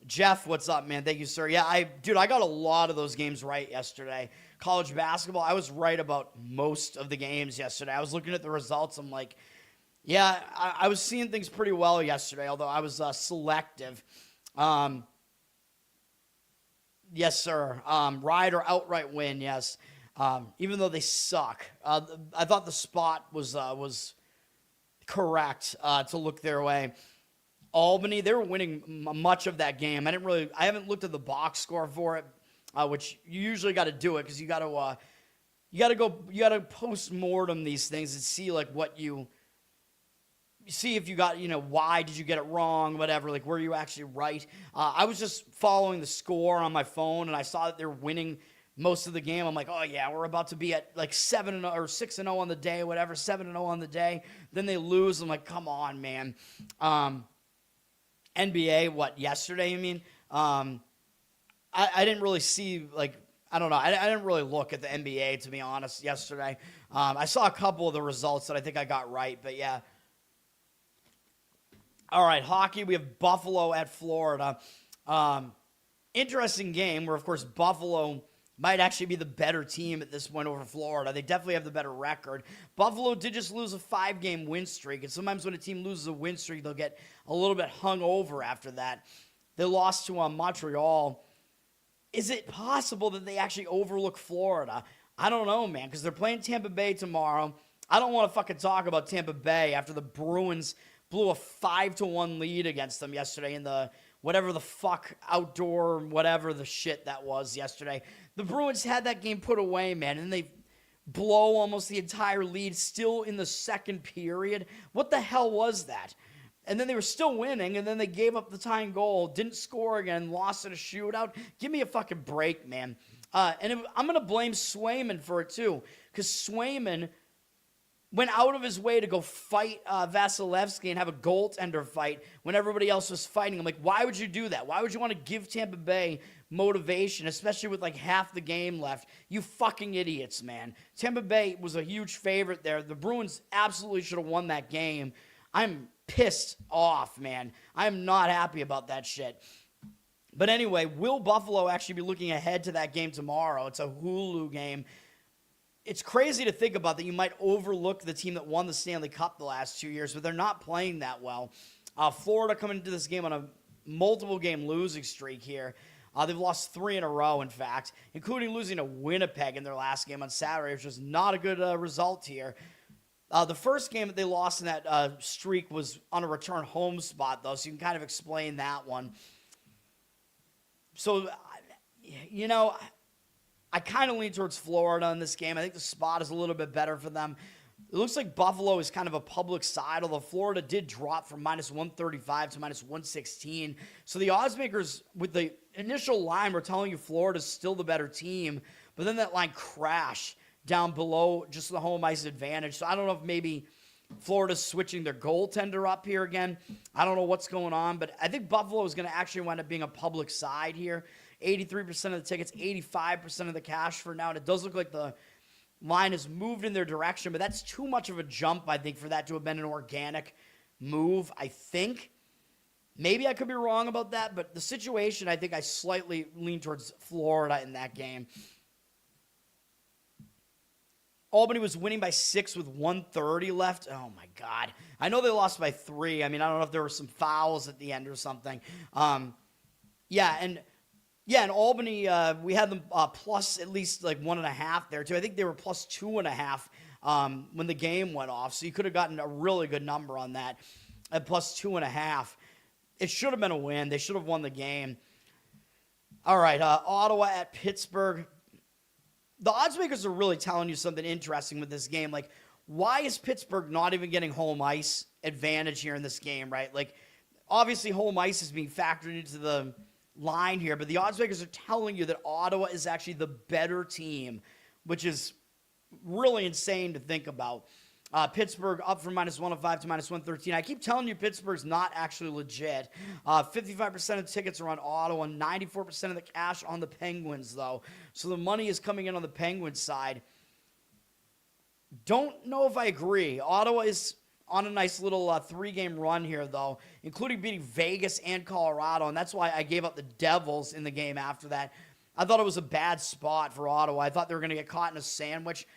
Speaker 1: Jeff, what's up, man? Thank you, sir. Yeah, I got a lot of those games right yesterday. College basketball, I was right about most of the games yesterday. I was looking at the results. I'm like, yeah, I was seeing things pretty well yesterday, although I was selective. Yes, sir. Ride or outright win, yes. Even though they suck. I thought the spot was correct to look their way. Albany, they were winning much of that game. I haven't looked at the box score for it, which you usually got to do it because you got to post-mortem these things and see like what you see if you got, why did you get it wrong, whatever, like were you actually right. I was just following the score on my phone, and I saw that they were winning most of the game. I'm like, oh yeah, we're about to be at like 7-0 or 6-0 on the day, whatever, 7-0 on the day. Then they lose. I'm like, come on, man. NBA, yesterday, you mean? I didn't really see, I don't know. I didn't really look at the NBA, to be honest, yesterday. I saw a couple of the results that I think I got right, but yeah. All right, hockey, we have Buffalo at Florida. Interesting game where, of course, Buffalo might actually be the better team at this point over Florida. They definitely have the better record. Buffalo did just lose a 5-game win streak, and sometimes when a team loses a win streak, they'll get a little bit hung over after that. They lost to Montreal. Is it possible that they actually overlook Florida? I don't know, man, because they're playing Tampa Bay tomorrow. I don't want to fucking talk about Tampa Bay after the Bruins blew a 5-1 lead against them yesterday in the whatever the fuck outdoor, whatever the shit that was yesterday. The Bruins had that game put away, man, and they blow almost the entire lead still in the second period. What the hell was that? And then they were still winning, and then they gave up the tying goal, didn't score again, lost in a shootout. Give me a fucking break, man. I'm going to blame Swayman for it, too, because Swayman went out of his way to go fight Vasilevsky and have a goaltender fight when everybody else was fighting. I'm like, why would you do that? Why would you want to give Tampa Bay motivation, especially with like half the game left? You fucking idiots, man. Tampa Bay was a huge favorite there. The Bruins absolutely should have won that game. I'm pissed off, man. I'm not happy about that shit. But anyway, will Buffalo actually be looking ahead to that game tomorrow? It's a Hulu game. It's crazy to think about that you might overlook the team that won the Stanley Cup the last 2 years, but they're not playing that well. Florida coming into this game on a multiple-game losing streak here. They've lost 3 in a row, in fact, including losing to Winnipeg in their last game on Saturday, which was not a good result here. The first game that they lost in that streak was on a return home spot, though, so you can kind of explain that one. So, you know, I kind of lean towards Florida in this game. I think the spot is a little bit better for them. It looks like Buffalo is kind of a public side, although Florida did drop from -135 to -116. So the odds makers with the initial line were telling you Florida's still the better team, but then that line crashed down below just the home ice advantage. So I don't know if maybe Florida's switching their goaltender up here again. I don't know what's going on, but I think Buffalo is going to actually wind up being a public side here. 83% of the tickets, 85% of the cash for now. And it does look like the line has moved in their direction, but that's too much of a jump, I think, for that to have been an organic move, I think. Maybe I could be wrong about that, but the situation, I think I slightly lean towards Florida in that game. Albany was winning by 6 with 1:30 left. Oh, my God. I know they lost by 3. I mean, I don't know if there were some fouls at the end or something. In Albany, we had them plus at least like 1.5 there, too. I think they were plus 2.5 when the game went off. So you could have gotten a really good number on that at plus 2.5. It should have been a win. They should have won the game. All right, Ottawa at Pittsburgh. The odds makers are really telling you something interesting with this game. Like, why is Pittsburgh not even getting home ice advantage here in this game, right? Like, obviously home ice is being factored into the line here, but the odds makers are telling you that Ottawa is actually the better team, which is really insane to think about. Pittsburgh up from -105 to -113. I keep telling you Pittsburgh's not actually legit. 55% of the tickets are on Ottawa, 94% of the cash on the Penguins, though. So the money is coming in on the Penguins side. Don't know if I agree. Ottawa is on a nice little 3-game run here, though, including beating Vegas and Colorado, and that's why I gave up the Devils in the game after that. I thought it was a bad spot for Ottawa. I thought they were going to get caught in a sandwich.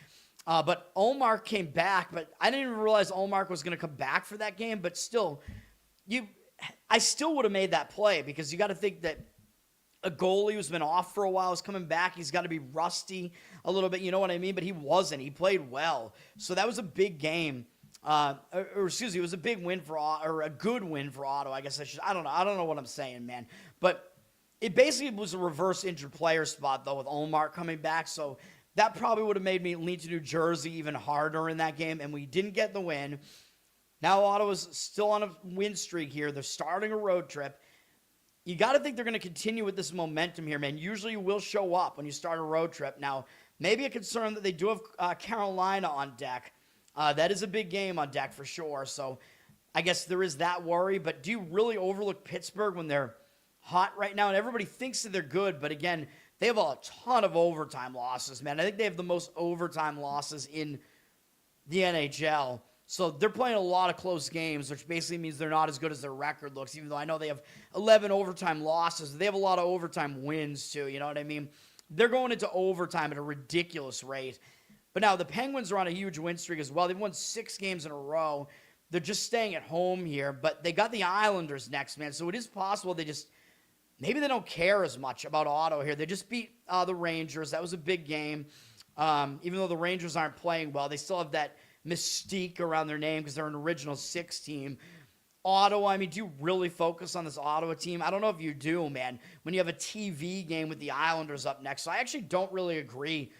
Speaker 1: But Ullmark came back, but I didn't even realize Ullmark was going to come back for that game. But still, I still would have made that play because you got to think that a goalie who's been off for a while is coming back. He's got to be rusty a little bit, you know what I mean? But he wasn't. He played well. So that was a big game. It was a big win or a good win for Ottawa. I guess I don't know. I don't know what I'm saying, man. But it basically was a reverse injured player spot, though, with Ullmark coming back. So that probably would have made me lean to New Jersey even harder in that game, and we didn't get the win. Now Ottawa's still on a win streak here. They're starting a road trip. You got to think they're going to continue with this momentum here, man. Usually you will show up when you start a road trip. Now, maybe a concern that they do have Carolina on deck. That is a big game on deck for sure, so I guess there is that worry. But do you really overlook Pittsburgh when they're hot right now? And everybody thinks that they're good, but again, they have a ton of overtime losses, man. I think they have the most overtime losses in the NHL. So they're playing a lot of close games, which basically means they're not as good as their record looks, even though I know they have 11 overtime losses. They have a lot of overtime wins, too, you know what I mean? They're going into overtime at a ridiculous rate. But now the Penguins are on a huge win streak as well. They've won 6 games in a row. They're just staying at home here, but they got the Islanders next, man. So it is possible maybe they don't care as much about Ottawa here. They just beat the Rangers. That was a big game. Even though the Rangers aren't playing well, they still have that mystique around their name because they're an original 6 team. Ottawa, I mean, do you really focus on this Ottawa team? I don't know if you do, man, when you have a TV game with the Islanders up next. So I actually don't really agree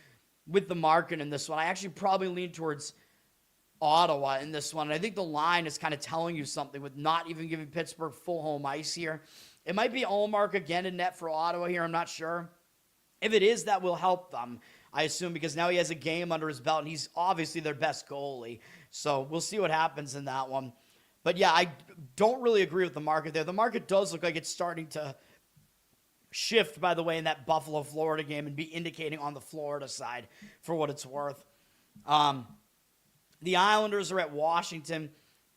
Speaker 1: with the market in this one. I actually probably lean towards Ottawa in this one. And I think the line is kind of telling you something with not even giving Pittsburgh full home ice here. It might be Ullmark again in net for Ottawa here. I'm not sure. If it is, that will help them, I assume, because now he has a game under his belt, and he's obviously their best goalie. So we'll see what happens in that one. But yeah, I don't really agree with the market there. The market does look like it's starting to shift, by the way, in that Buffalo-Florida game and be indicating on the Florida side for what it's worth. The Islanders are at Washington.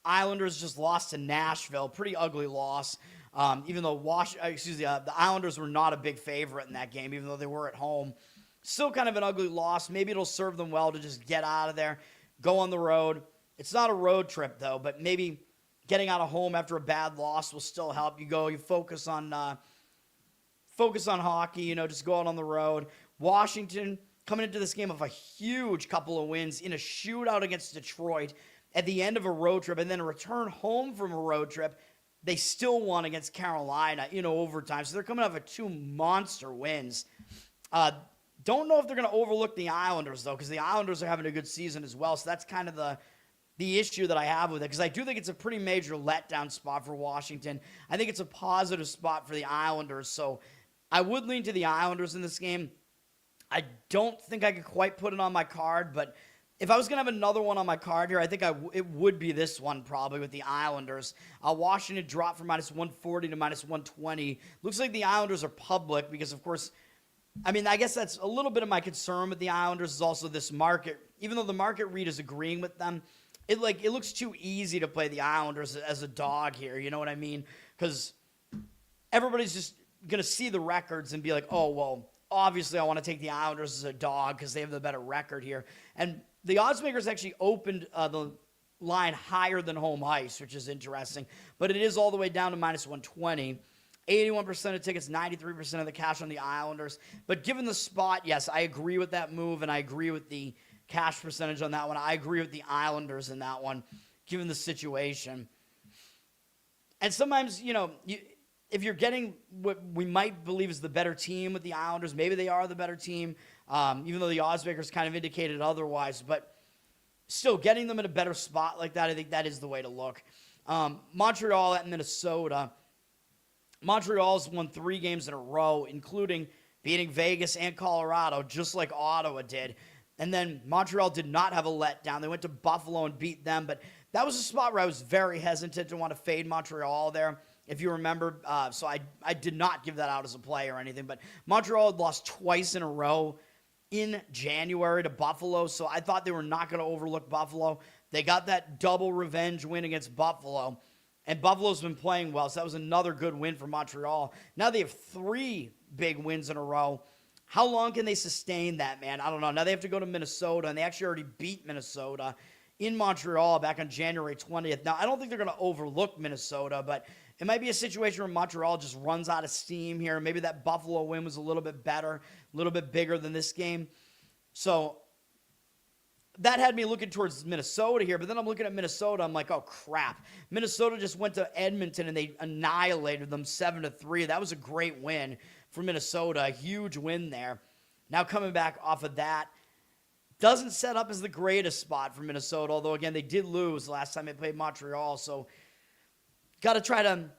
Speaker 1: Islanders just lost to Nashville. Pretty ugly loss. Even though the Islanders were not a big favorite in that game, even though they were at home. Still kind of an ugly loss. Maybe it'll serve them well to just get out of there, go on the road. It's not a road trip, though, but maybe getting out of home after a bad loss will still help. You focus on hockey, just go out on the road. Washington coming into this game of a huge couple of wins in a shootout against Detroit at the end of a road trip, and then a return home from a road trip. They still won against Carolina in overtime. So they're coming off of 2 monster wins. Don't know if they're going to overlook the Islanders, though, because the Islanders are having a good season as well. So that's kind of the issue that I have with it, because I do think it's a pretty major letdown spot for Washington. I think it's a positive spot for the Islanders. So I would lean to the Islanders in this game. I don't think I could quite put it on my card, but if I was going to have another one on my card here, I think it would be this one probably with the Islanders. Washington dropped from -140 to -120. Looks like the Islanders are public because, of course, I mean, I guess that's a little bit of my concern with the Islanders is also this market. Even though the market read is agreeing with them, it looks too easy to play the Islanders as a dog here. You know what I mean? Because everybody's just going to see the records and be like, oh, well, obviously I want to take the Islanders as a dog because they have the better record here. And the odds makers actually opened the line higher than home ice, which is interesting. But it is all the way down to -120. 81% of tickets, 93% of the cash on the Islanders. But given the spot, yes, I agree with that move, and I agree with the cash percentage on that one. I agree with the Islanders in that one, given the situation. And sometimes, if you're getting what we might believe is the better team with the Islanders, maybe they are the better team, even though the odds makers kind of indicated otherwise. But still, getting them in a better spot like that, I think that is the way to look. Montreal at Minnesota. Montreal's won 3 games in a row, including beating Vegas and Colorado, just like Ottawa did. And then Montreal did not have a letdown. They went to Buffalo and beat them, but that was a spot where I was very hesitant to want to fade Montreal there, if you remember. So I did not give that out as a play or anything, but Montreal had lost twice in a row in January to Buffalo, so I thought they were not going to overlook Buffalo. They got that double revenge win against Buffalo. And Buffalo's been playing well, so that was another good win for Montreal. Now they have 3 big wins in a row. How long can they sustain that, man? I don't know. Now they have to go to Minnesota, and they actually already beat Minnesota in Montreal back on January 20th. Now, I don't think they're going to overlook Minnesota, but it might be a situation where Montreal just runs out of steam here. Maybe that Buffalo win was a little bit better, a little bit bigger than this game. So that had me looking towards Minnesota here, but then I'm looking at Minnesota. I'm like, oh, crap. Minnesota just went to Edmonton, and they annihilated them 7-3. That was a great win for Minnesota, a huge win there. Now coming back off of that, doesn't set up as the greatest spot for Minnesota, although, again, they did lose last time they played Montreal, so got to try to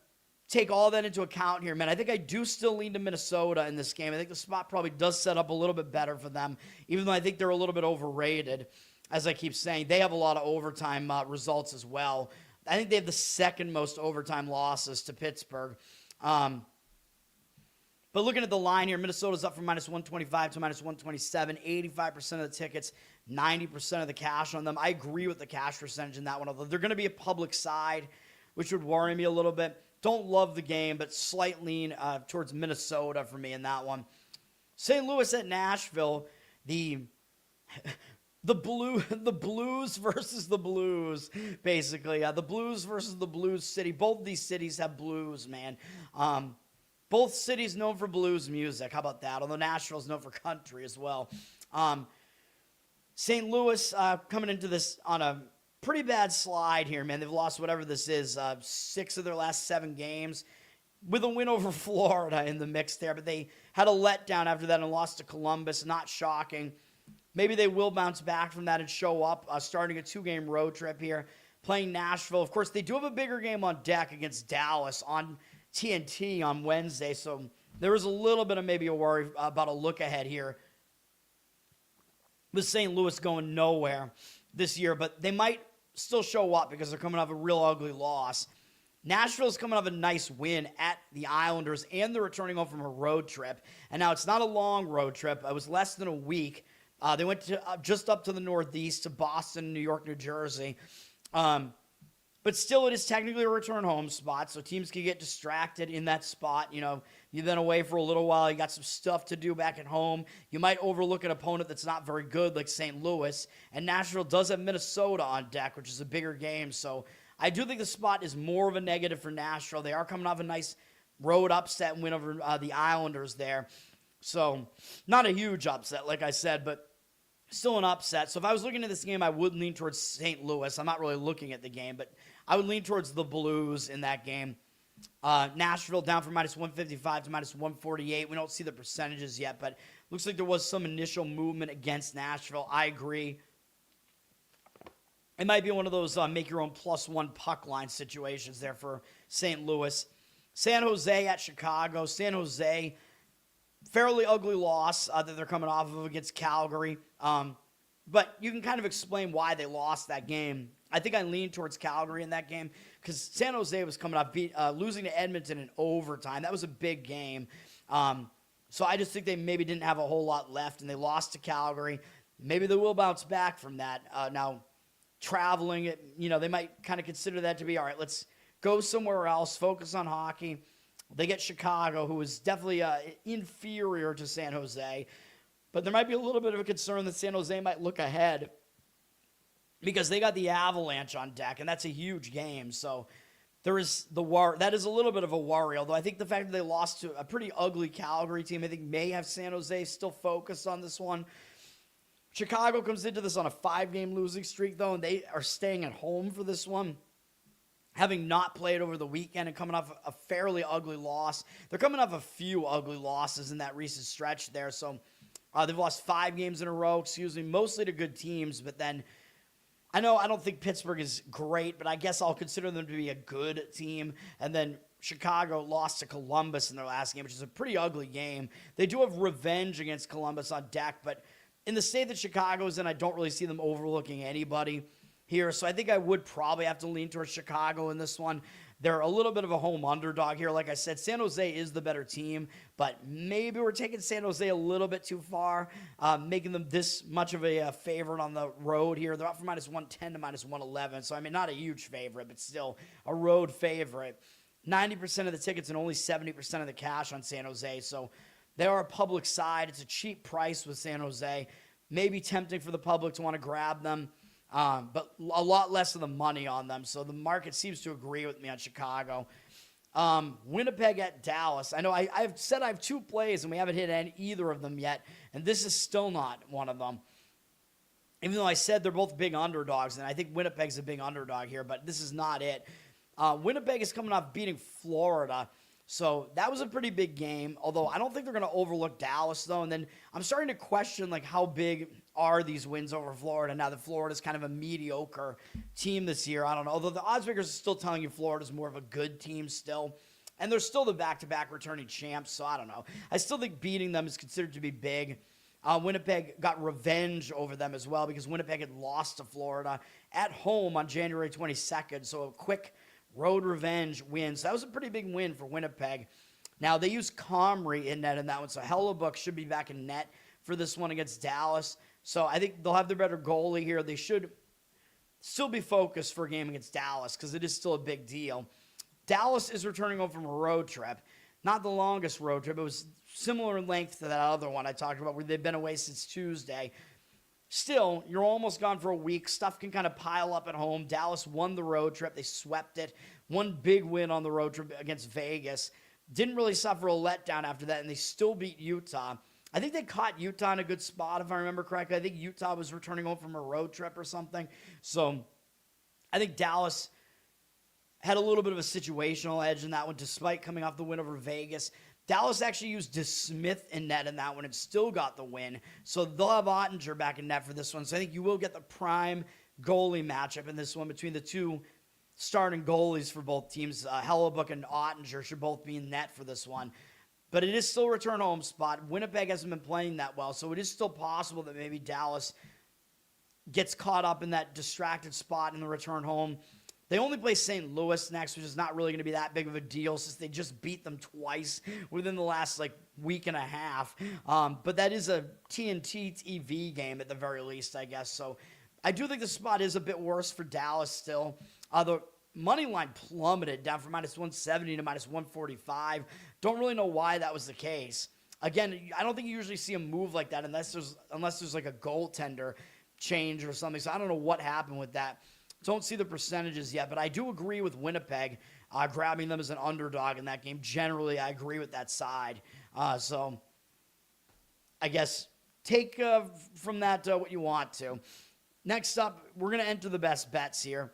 Speaker 1: take all that into account here, man. I think I do still lean to Minnesota in this game. I think the spot probably does set up a little bit better for them, even though I think they're a little bit overrated. As I keep saying, they have a lot of overtime results as well. I think they have the second most overtime losses to Pittsburgh. But looking at the line here, Minnesota's up from -125 to -127, 85% of the tickets, 90% of the cash on them. I agree with the cash percentage in that one, although they're going to be a public side, which would worry me a little bit. Don't love the game, but slight lean towards Minnesota for me in that one. St. Louis at Nashville, the Blues versus the Blues, basically. The Blues versus the Blues City. Both of these cities have blues, man. Both cities known for blues music. How about that? Although Nashville's known for country as well. St. Louis coming into this on a pretty bad slide here, man. They've lost whatever this is, 6 of their last 7 games, with a win over Florida in the mix there. But they had a letdown after that and lost to Columbus. Not shocking. Maybe they will bounce back from that and show up, starting a 2-game road trip here, playing Nashville. Of course, they do have a bigger game on deck against Dallas on TNT on Wednesday, so there is a little bit of maybe a worry about a look ahead here with St. Louis going nowhere this year, but they might still show up because they're coming off a real ugly loss. Nashville's coming off a nice win at the Islanders, and they're returning home from a road trip. And now it's not a long road trip. It was less than a week. They went to just up to the Northeast to Boston, New York, New Jersey. But still, it is technically a return home spot, so teams can get distracted in that spot. You know, you've been away for a little while. You got some stuff to do back at home. You might overlook an opponent that's not very good, like St. Louis. And Nashville does have Minnesota on deck, which is a bigger game. So I do think the spot is more of a negative for Nashville. They are coming off a nice road upset and win over the Islanders there. So not a huge upset, like I said, but still an upset. So if I was looking at this game, I would lean towards St. Louis. I'm not really looking at the game, but I would lean towards the Blues in that game. Nashville down from minus 155 to minus 148. We don't see the percentages yet, but looks like there was some initial movement against Nashville. I agree. It might be one of those make your own +1 puck line situations there for St. Louis. San Jose at Chicago. San Jose, fairly ugly loss that they're coming off of against Calgary. But you can kind of explain why they lost that game. I think I lean towards Calgary in that game because San Jose was coming up, losing to Edmonton in overtime. That was a big game. So I just think they maybe didn't have a whole lot left, and they lost to Calgary. Maybe they will bounce back from that. Now, traveling, they might kind of consider that to be, all right, let's go somewhere else, focus on hockey. They get Chicago, who is definitely inferior to San Jose. But there might be a little bit of a concern that San Jose might look ahead because they got the Avalanche on deck, and that's a huge game. So there is that is a little bit of a worry, although I think the fact that they lost to a pretty ugly Calgary team, I think may have San Jose still focused on this one. Chicago comes into this on a 5-game losing streak, though, and they are staying at home for this one, having not played over the weekend and coming off a fairly ugly loss. They're coming off a few ugly losses in that recent stretch there, so they've lost 5 games in a row, mostly to good teams. But then I don't think Pittsburgh is great, but I guess I'll consider them to be a good team. And then Chicago lost to Columbus in their last game, which is a pretty ugly game. They do have revenge against Columbus on deck, but in the state that Chicago's in, I don't really see them overlooking anybody here. So I think I would probably have to lean towards Chicago in this one. They're a little bit of a home underdog here. Like I said, San Jose is the better team, but maybe we're taking San Jose a little bit too far, making them this much of a favorite on the road here. They're up from minus 110 to minus 111, so not a huge favorite, but still a road favorite. 90% of the tickets and only 70% of the cash on San Jose, so they are a public side. It's a cheap price with San Jose. Maybe tempting for the public to want to grab them. But a lot less of the money on them. So the market seems to agree with me on Chicago. Winnipeg at Dallas. I know I've said I have 2 plays, and we haven't hit either of them yet. And this is still not one of them. Even though I said they're both big underdogs, and I think Winnipeg's a big underdog here, but this is not it. Winnipeg is coming off beating Florida. So that was a pretty big game, although I don't think they're going to overlook Dallas, though. And then I'm starting to question, how big are these wins over Florida now that Florida's kind of a mediocre team this year? I don't know. Although the odds makers are still telling you Florida's more of a good team still. And they're still the back-to-back returning champs, so I don't know. I still think beating them is considered to be big. Winnipeg got revenge over them as well because Winnipeg had lost to Florida at home on January 22nd, so a quick road revenge win. So that was a pretty big win for Winnipeg. Now, they used Comrie in net in that one, so Hellebuck should be back in net for this one against Dallas. So I think they'll have their better goalie here. They should still be focused for a game against Dallas because it is still a big deal. Dallas is returning home from a road trip. Not the longest road trip. It was similar in length to that other one I talked about where they've been away since Tuesday. Still, you're almost gone for a week. Stuff can kind of pile up at home. Dallas won the road trip. They swept it. One big win on the road trip against Vegas. Didn't really suffer a letdown after that, and they still beat Utah. I think they caught Utah in a good spot, if I remember correctly. I think Utah was returning home from a road trip or something. So I think Dallas had a little bit of a situational edge in that one, despite coming off the win over Vegas. Dallas actually used DeSmith in net in that one and still got the win. So they'll have Ottinger back in net for this one. So I think you will get the prime goalie matchup in this one between the two starting goalies for both teams. Hellebuck and Ottinger should both be in net for this one. But it is still a return home spot. Winnipeg hasn't been playing that well, so it is still possible that maybe Dallas gets caught up in that distracted spot in the return home. They only play St. Louis next, which is not really going to be that big of a deal since they just beat them twice within the last week and a half. But that is a TNT TV game at the very least, I guess. So I do think the spot is a bit worse for Dallas still. The money line plummeted down from minus 170 to minus 145. Don't really know why that was the case. Again, I don't think you usually see a move like that unless there's like a goaltender change or something. So I don't know what happened with that. Don't see the percentages yet, but I do agree with Winnipeg grabbing them as an underdog in that game. Generally, I agree with that side. So I guess take from that what you want to. Next up, we're going to enter the best bets here.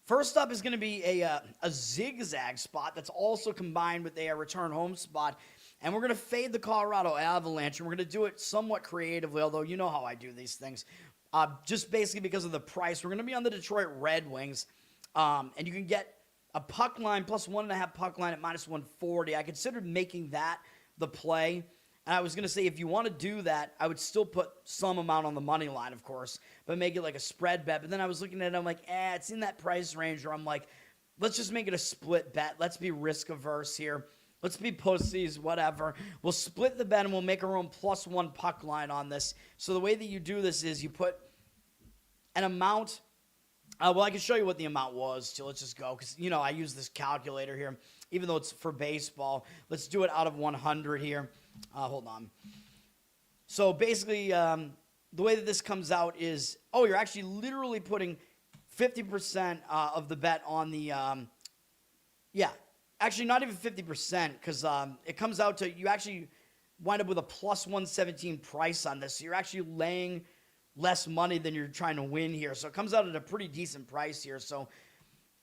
Speaker 1: First up is going to be a zigzag spot that's also combined with a return home spot. And we're going to fade the Colorado Avalanche, and we're going to do it somewhat creatively, although you know how I do these things. Just basically because of the price. We're going to be on the Detroit Red Wings, and you can get a puck line plus 1.5 puck line at minus 140. I considered making that the play. And I was going to say, if you want to do that, I would still put some amount on the money line, of course, but make it like a spread bet. But then I was looking at it, I'm like, it's in that price range where I'm like, let's just make it a split bet. Let's be risk averse here. Let's be pussies, whatever. We'll split the bet and we'll make our own plus 1 puck line on this. So the way that you do this is you put an amount. I can show you what the amount was. So let's just go because, I use this calculator here, even though it's for baseball. Let's do it out of 100 here. Hold on. So basically, the way that this comes out is, you're actually literally putting 50% of the bet on the, actually not even 50% because it comes out to, you actually wind up with a plus 117 price on this. So you're actually laying less money than you're trying to win here. So it comes out at a pretty decent price here. So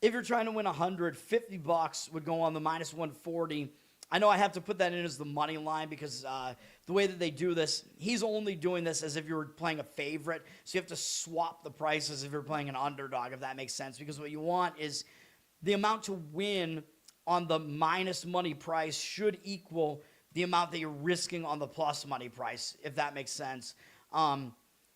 Speaker 1: if you're trying to win 100, $50 would go on the minus 140. I know I have to put that in as the money line because the way that they do this, he's only doing this as if you were playing a favorite. So you have to swap the prices if you're playing an underdog, if that makes sense. Because what you want is the amount to win on the minus money price should equal the amount that you're risking on the plus money price, if that makes sense.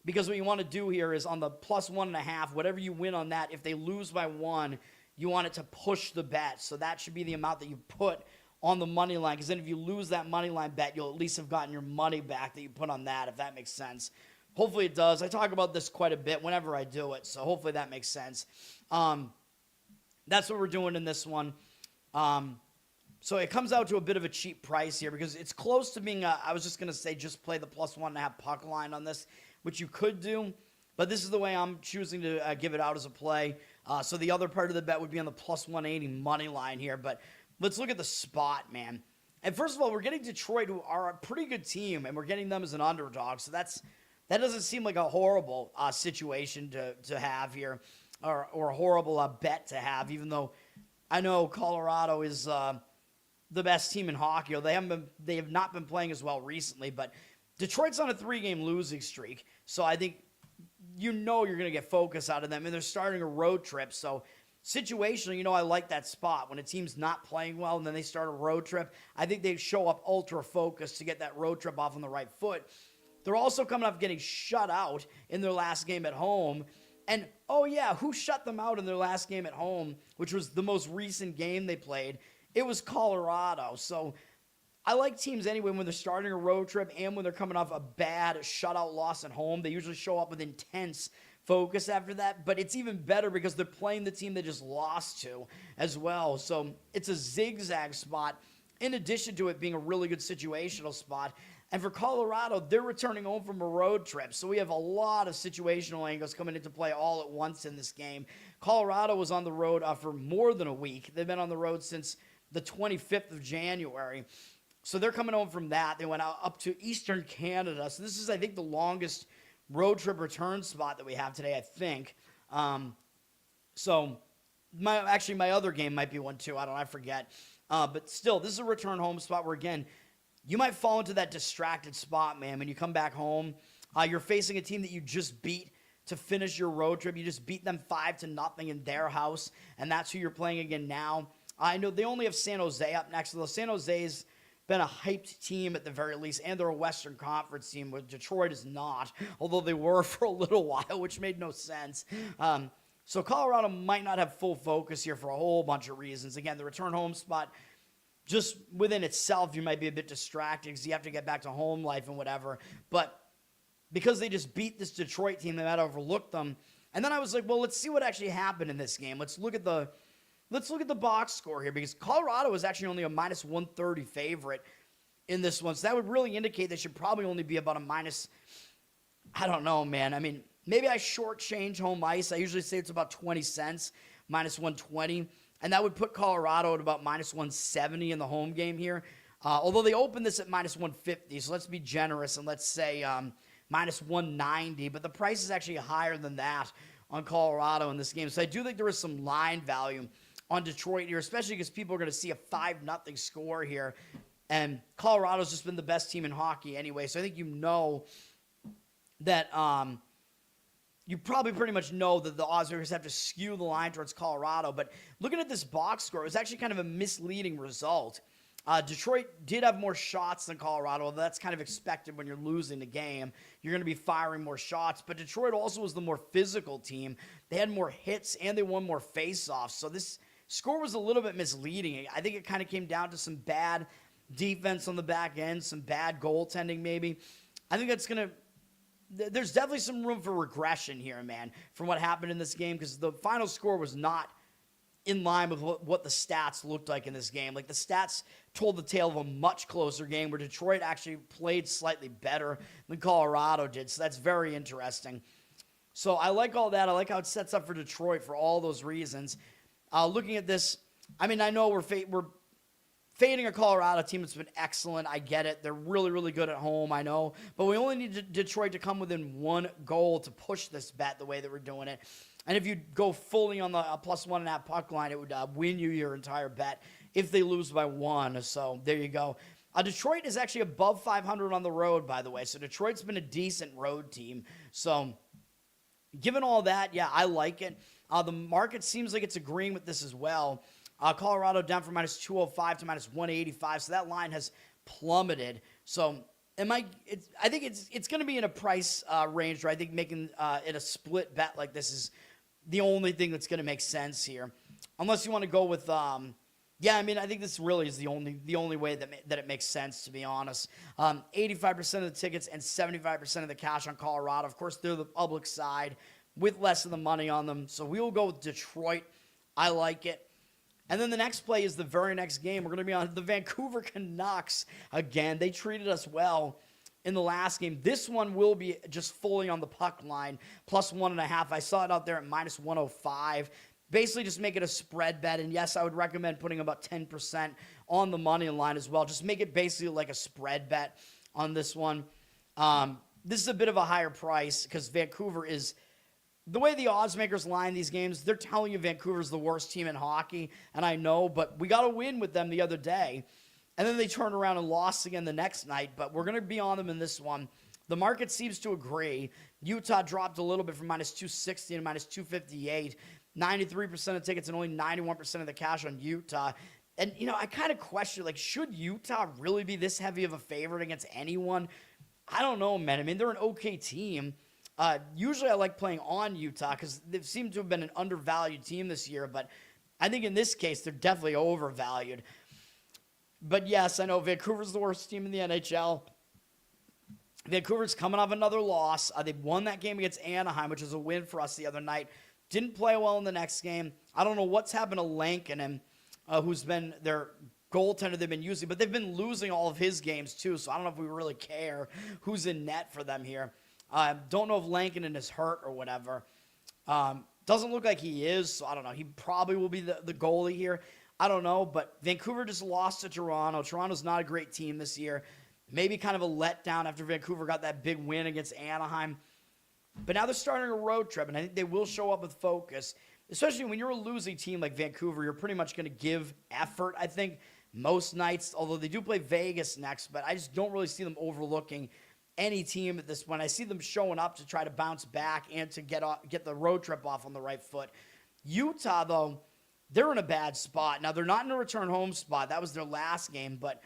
Speaker 1: Because what you want to do here is on the plus 1.5, whatever you win on that, if they lose by 1, you want it to push the bet. So that should be the amount that you put on the money line, because then if you lose that money line bet, you'll at least have gotten your money back that you put on that, if that makes sense. Hopefully it does. I talk about this quite a bit whenever I do it, so hopefully that makes sense. That's what we're doing in this one. So it comes out to a bit of a cheap price here because it's close to being, I was just going to say just play the plus 1.5 puck line on this, which you could do, but this is the way I'm choosing to give it out as a play. So the other part of the bet would be on the plus 180 money line here, but let's look at the spot, man. And first of all, we're getting Detroit, who are a pretty good team, and we're getting them as an underdog. So that doesn't seem like a horrible situation to have here, or a horrible bet to have, even though I know Colorado is the best team in hockey. They have not been playing as well recently, but Detroit's on a 3-game losing streak. So I think you're going to get focus out of them, and they're starting a road trip. So situationally, I like that spot. When a team's not playing well and then they start a road trip, I think they show up ultra focused to get that road trip off on the right foot. They're also coming off getting shut out in their last game at home. And, who shut them out in their last game at home, which was the most recent game they played? It was Colorado. So I like teams anyway when they're starting a road trip and when they're coming off a bad shutout loss at home. They usually show up with intense focus after that, but it's even better because they're playing the team they just lost to as well. So it's a zigzag spot in addition to it being a really good situational spot. And for Colorado, they're returning home from a road trip. So we have a lot of situational angles coming into play all at once in this game. Colorado was on the road for more than a week. They've been on the road since the 25th of January. So they're coming home from that. They went out up to Eastern Canada. So this is, I think, the longest road trip return spot that we have today, I think. So my other game might be one too. I forget. But still, this is a return home spot where, again, you might fall into that distracted spot, man. When you come back home, you're facing a team that you just beat to finish your road trip. You just beat them 5-0 in their house, and that's who you're playing again now. I know they only have San Jose up next, although San Jose's been a hyped team at the very least, and they're a Western Conference team, where Detroit is not, although they were for a little while, which made no sense. So Colorado might not have full focus here for a whole bunch of reasons. Again, the return home spot, just within itself, you might be a bit distracting because you have to get back to home life and whatever. But because they just beat this Detroit team, they might overlook them. And then I was like, well, let's see what actually happened in this game. Let's look at the box score here, because Colorado is actually only a minus 130 favorite in this one. So that would really indicate they should probably only be about a minus, I don't know, man. I mean, maybe I shortchange home ice. I usually say it's about 20 cents, minus 120. And that would put Colorado at about minus 170 in the home game here. Although they opened this at minus 150, so let's be generous and let's say minus 190. But the price is actually higher than that on Colorado in this game. So I do think there is some line value on Detroit here, especially because people are going to see a 5-0 score here. And Colorado's just been the best team in hockey anyway. So I think you know that you probably pretty much know that the odds makers have to skew the line towards Colorado. But looking at this box score, it was actually kind of a misleading result. Detroit did have more shots than Colorado. That's kind of expected when you're losing the game. You're going to be firing more shots. But Detroit also was the more physical team. They had more hits, and they won more face-offs. So this score was a little bit misleading. I think it kind of came down to some bad defense on the back end, some bad goaltending maybe. I think that's going to... There's definitely some room for regression here, man, from what happened in this game, because the final score was not in line with what the stats looked like in this game. Like, the stats told the tale of a much closer game where Detroit actually played slightly better than Colorado did. So that's very interesting. So I like all that. I like how it sets up for Detroit for all those reasons. Looking at this, I mean, I know we're fading a Colorado team that's been excellent. I get it. They're really, really good at home, I know. But we only need Detroit to come within one goal to push this bet the way that we're doing it. And if you go fully on the plus 1.5 puck line, it would win you your entire bet if they lose by 1. So there you go. Detroit is actually above 500 on the road, by the way. So Detroit's been a decent road team. So given all that, yeah, I like it. The market seems like it's agreeing with this as well. Colorado down from minus 205 to minus 185. So that line has plummeted. So I think it's going to be in a price range where I think making it a split bet like this is the only thing that's going to make sense here. Unless you want to go with, I think this really is the only way that it makes sense, to be honest. 85% of the tickets and 75% of the cash on Colorado. Of course, they're the public side with less of the money on them. So we will go with Detroit. I like it. And then the next play is the very next game. We're going to be on the Vancouver Canucks again. They treated us well in the last game. This one will be just fully on the puck line, plus 1.5. I saw it out there at minus 105. Basically, just make it a spread bet. And yes, I would recommend putting about 10% on the money line as well. Just make it basically like a spread bet on this one. This is a bit of a higher price because Vancouver is... The way the odds makers line these games, they're telling you Vancouver's the worst team in hockey, and I know, but we got to win with them the other day. And then they turned around and lost again the next night, but we're going to be on them in this one. The market seems to agree. Utah dropped a little bit from minus 260 to minus 258. 93% of tickets and only 91% of the cash on Utah. And, I kind of question, should Utah really be this heavy of a favorite against anyone? I don't know, man. I mean, they're an okay team. Usually I like playing on Utah because they seem to have been an undervalued team this year, but I think in this case they're definitely overvalued. But yes, I know Vancouver's the worst team in the NHL. Vancouver's coming off another loss. They won that game against Anaheim, which was a win for us the other night. Didn't play well in the next game. I don't know what's happened to Lankinen, who's been their goaltender they've been using, but they've been losing all of his games too, so I don't know if we really care who's in net for them here. Don't know if Lankinen is hurt or whatever. Doesn't look like he is, so I don't know. He probably will be the goalie here. I don't know, but Vancouver just lost to Toronto. Toronto's not a great team this year. Maybe kind of a letdown after Vancouver got that big win against Anaheim. But now they're starting a road trip, and I think they will show up with focus, especially when you're a losing team like Vancouver. You're pretty much going to give effort, I think, most nights, although they do play Vegas next, but I just don't really see them overlooking any team at this point. I see them showing up to try to bounce back and to get the road trip off on the right foot. Utah, though, they're in a bad spot. Now, they're not in a return home spot. That was their last game, but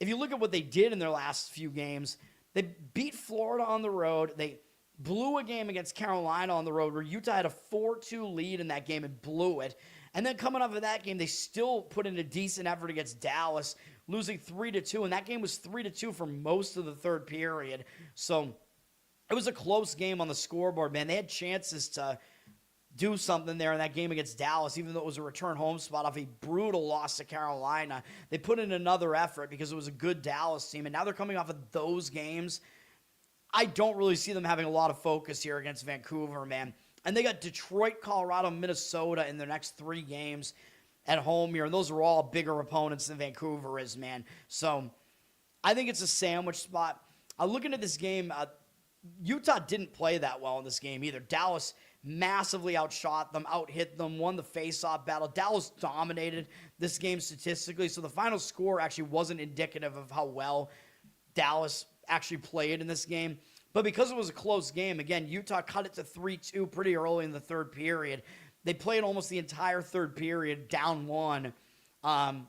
Speaker 1: if you look at what they did in their last few games, they beat Florida on the road. They blew a game against Carolina on the road where Utah had a 4-2 lead in that game and blew it. And then coming off of that game, they still put in a decent effort against Dallas, losing 3-2. And that game was 3-2 for most of the third period. So it was a close game on the scoreboard, man. They had chances to do something there in that game against Dallas, even though it was a return home spot off a brutal loss to Carolina. They put in another effort because it was a good Dallas team. And now they're coming off of those games. I don't really see them having a lot of focus here against Vancouver, man. And they got Detroit, Colorado, Minnesota in their next 3 games at home here. And those are all bigger opponents than Vancouver is, man. So I think it's a sandwich spot. Looking at this game, Utah didn't play that well in this game either. Dallas massively outshot them, outhit them, won the face-off battle. Dallas dominated this game statistically. So the final score actually wasn't indicative of how well Dallas actually played in this game. But because it was a close game, again, Utah cut it to 3-2 pretty early in the third period. They played almost the entire third period down 1 and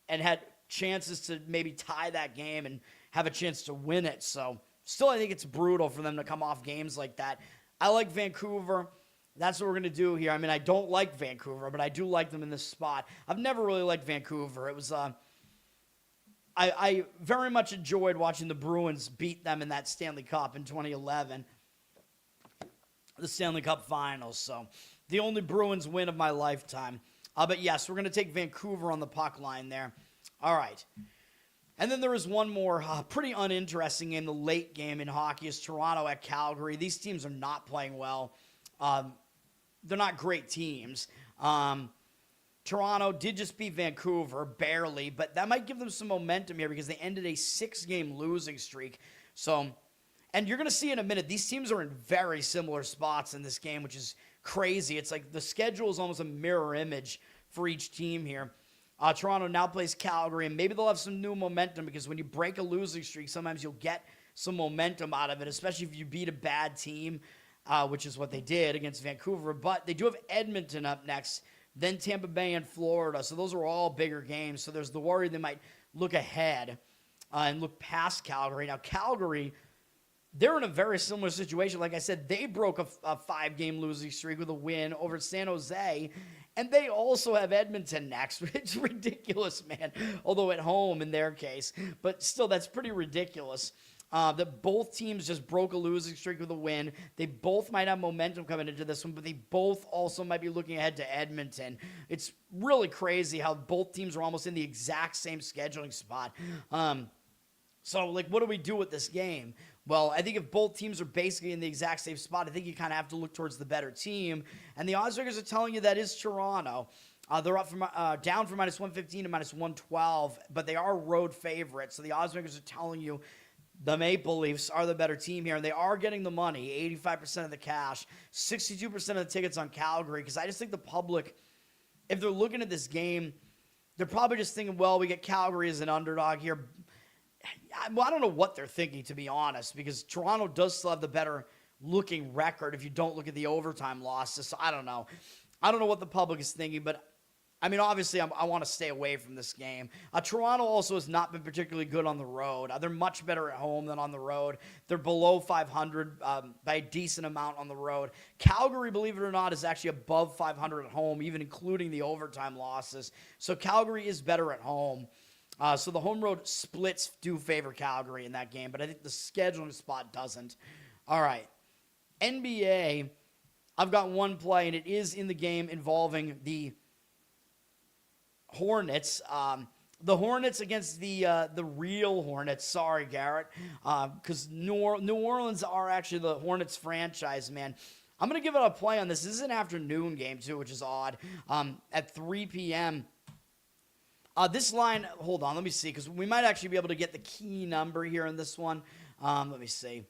Speaker 1: had chances to maybe tie that game and have a chance to win it. So still, I think it's brutal for them to come off games like that. I like Vancouver. That's what we're going to do here. I mean, I don't like Vancouver, but I do like them in this spot. I've never really liked Vancouver. It was I very much enjoyed watching the Bruins beat them in that Stanley Cup in 2011, the Stanley Cup Finals. So the only Bruins win of my lifetime. But yes, we're going to take Vancouver on the puck line there. All right. And then there is one more pretty uninteresting game, the late game in hockey, is Toronto at Calgary. These teams are not playing well. They're not great teams. Toronto did just beat Vancouver, barely, but that might give them some momentum here because they ended a 6-game losing streak. So, and you're going to see in a minute, these teams are in very similar spots in this game, which is crazy. It's like the schedule is almost a mirror image for each team here. Toronto now plays Calgary, and maybe they'll have some new momentum because when you break a losing streak, sometimes you'll get some momentum out of it, especially if you beat a bad team, which is what they did against Vancouver. But they do have Edmonton up next, then Tampa Bay and Florida. So those are all bigger games. So there's the worry they might look ahead and look past Calgary. Now, Calgary, they're in a very similar situation. Like I said, they broke a 5-game losing streak with a win over San Jose, and they also have Edmonton next. It's ridiculous, man, although at home in their case. But still, that's pretty ridiculous. That both teams just broke a losing streak with a win. They both might have momentum coming into this one, but they both also might be looking ahead to Edmonton. It's really crazy how both teams are almost in the exact same scheduling spot. So, like, what do we do with this game? Well, I think if both teams are basically in the exact same spot, I think you kind of have to look towards the better team. And the odds makers are telling you that is Toronto. They're up from down from -115 to -112, but they are road favorites. So the odds makers are telling you the Maple Leafs are the better team here, and they are getting the money, 85% of the cash, 62% of the tickets on Calgary, because I just think the public, if they're looking at this game, they're probably just thinking, well, we get Calgary as an underdog here. Well, I don't know what they're thinking, to be honest, because Toronto does still have the better looking record if you don't look at the overtime losses. So I don't know. I don't know what the public is thinking, but I mean, obviously, I want to stay away from this game. Toronto also has not been particularly good on the road. They're much better at home than on the road. They're below 500 by a decent amount on the road. Calgary, believe it or not, is actually above 500 at home, even including the overtime losses. So Calgary is better at home. So the home road splits do favor Calgary in that game, but I think the scheduling spot doesn't. All right. NBA, I've got one play, and it is in the game involving the Hornets. The Hornets against the real Hornets. Sorry, Garrett. Because New Orleans are actually the Hornets franchise, man. I'm going to give it a play on this. This is an afternoon game, too, which is odd. At 3 p.m., this line, hold on, let me see, because we might actually be able to get the key number here in this one. Let me see.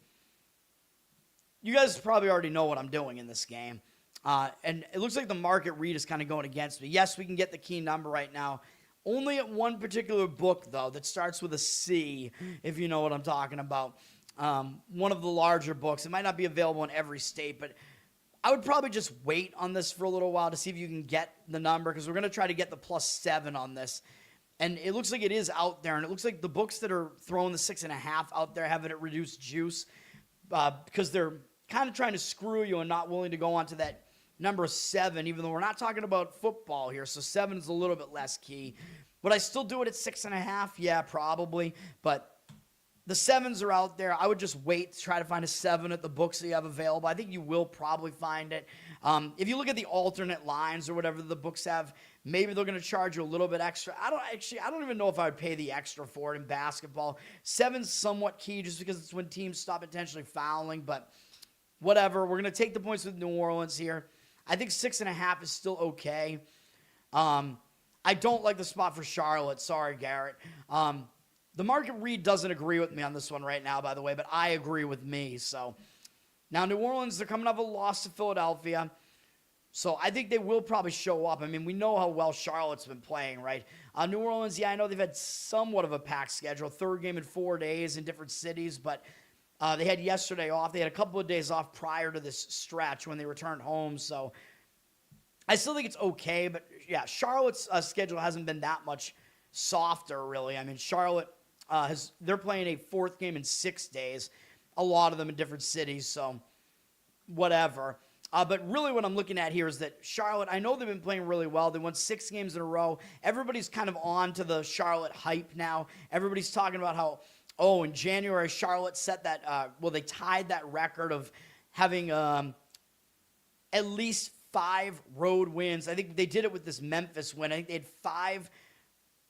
Speaker 1: you guys probably already know what I'm doing in this game. And it looks like the market read is kind of going against me. Yes, we can get the key number right now. Only at one particular book, though, that starts with a C, if you know what I'm talking about. One of the larger books. It might not be available in every state, but I would probably just wait on this for a little while to see if you can get the number, because we're going to try to get the +7 on this. And it looks like it is out there, and it looks like the books that are throwing the 6.5 out there have it at reduced juice because they're kind of trying to screw you and not willing to go on to that number 7, even though we're not talking about football here, so 7 is a little bit less key. Would I still do it at 6.5? Yeah, probably, but the 7s are out there. I would just wait to try to find a 7 at the books that you have available. I think you will probably find it. If you look at the alternate lines or whatever the books have, maybe they're going to charge you a little bit extra. I don't even know if I would pay the extra for it in basketball. 7's somewhat key just because it's when teams stop intentionally fouling, but whatever. We're going to take the points with New Orleans here. I think 6.5 is still okay. I don't like the spot for Charlotte. Sorry, Garrett. The market read doesn't agree with me on this one right now, by the way, but I agree with me. So now New Orleans, they're coming off a loss to Philadelphia. So I think they will probably show up. I mean, we know how well Charlotte's been playing, right? New Orleans, yeah, I know they've had somewhat of a packed schedule. 3rd game in 4 days in different cities, but they had yesterday off. They had a couple of days off prior to this stretch when they returned home. So I still think it's okay, but yeah, Charlotte's schedule hasn't been that much softer, really. I mean, Charlotte, they're playing a 4th game in 6 days, a lot of them in different cities, so whatever. But really what I'm looking at here is that Charlotte, I know they've been playing really well. They won 6 games in a row. Everybody's kind of on to the Charlotte hype now. Everybody's talking about how, in January, Charlotte set that, they tied that record of having at least 5 road wins. I think they did it with this Memphis win. I think they had 5,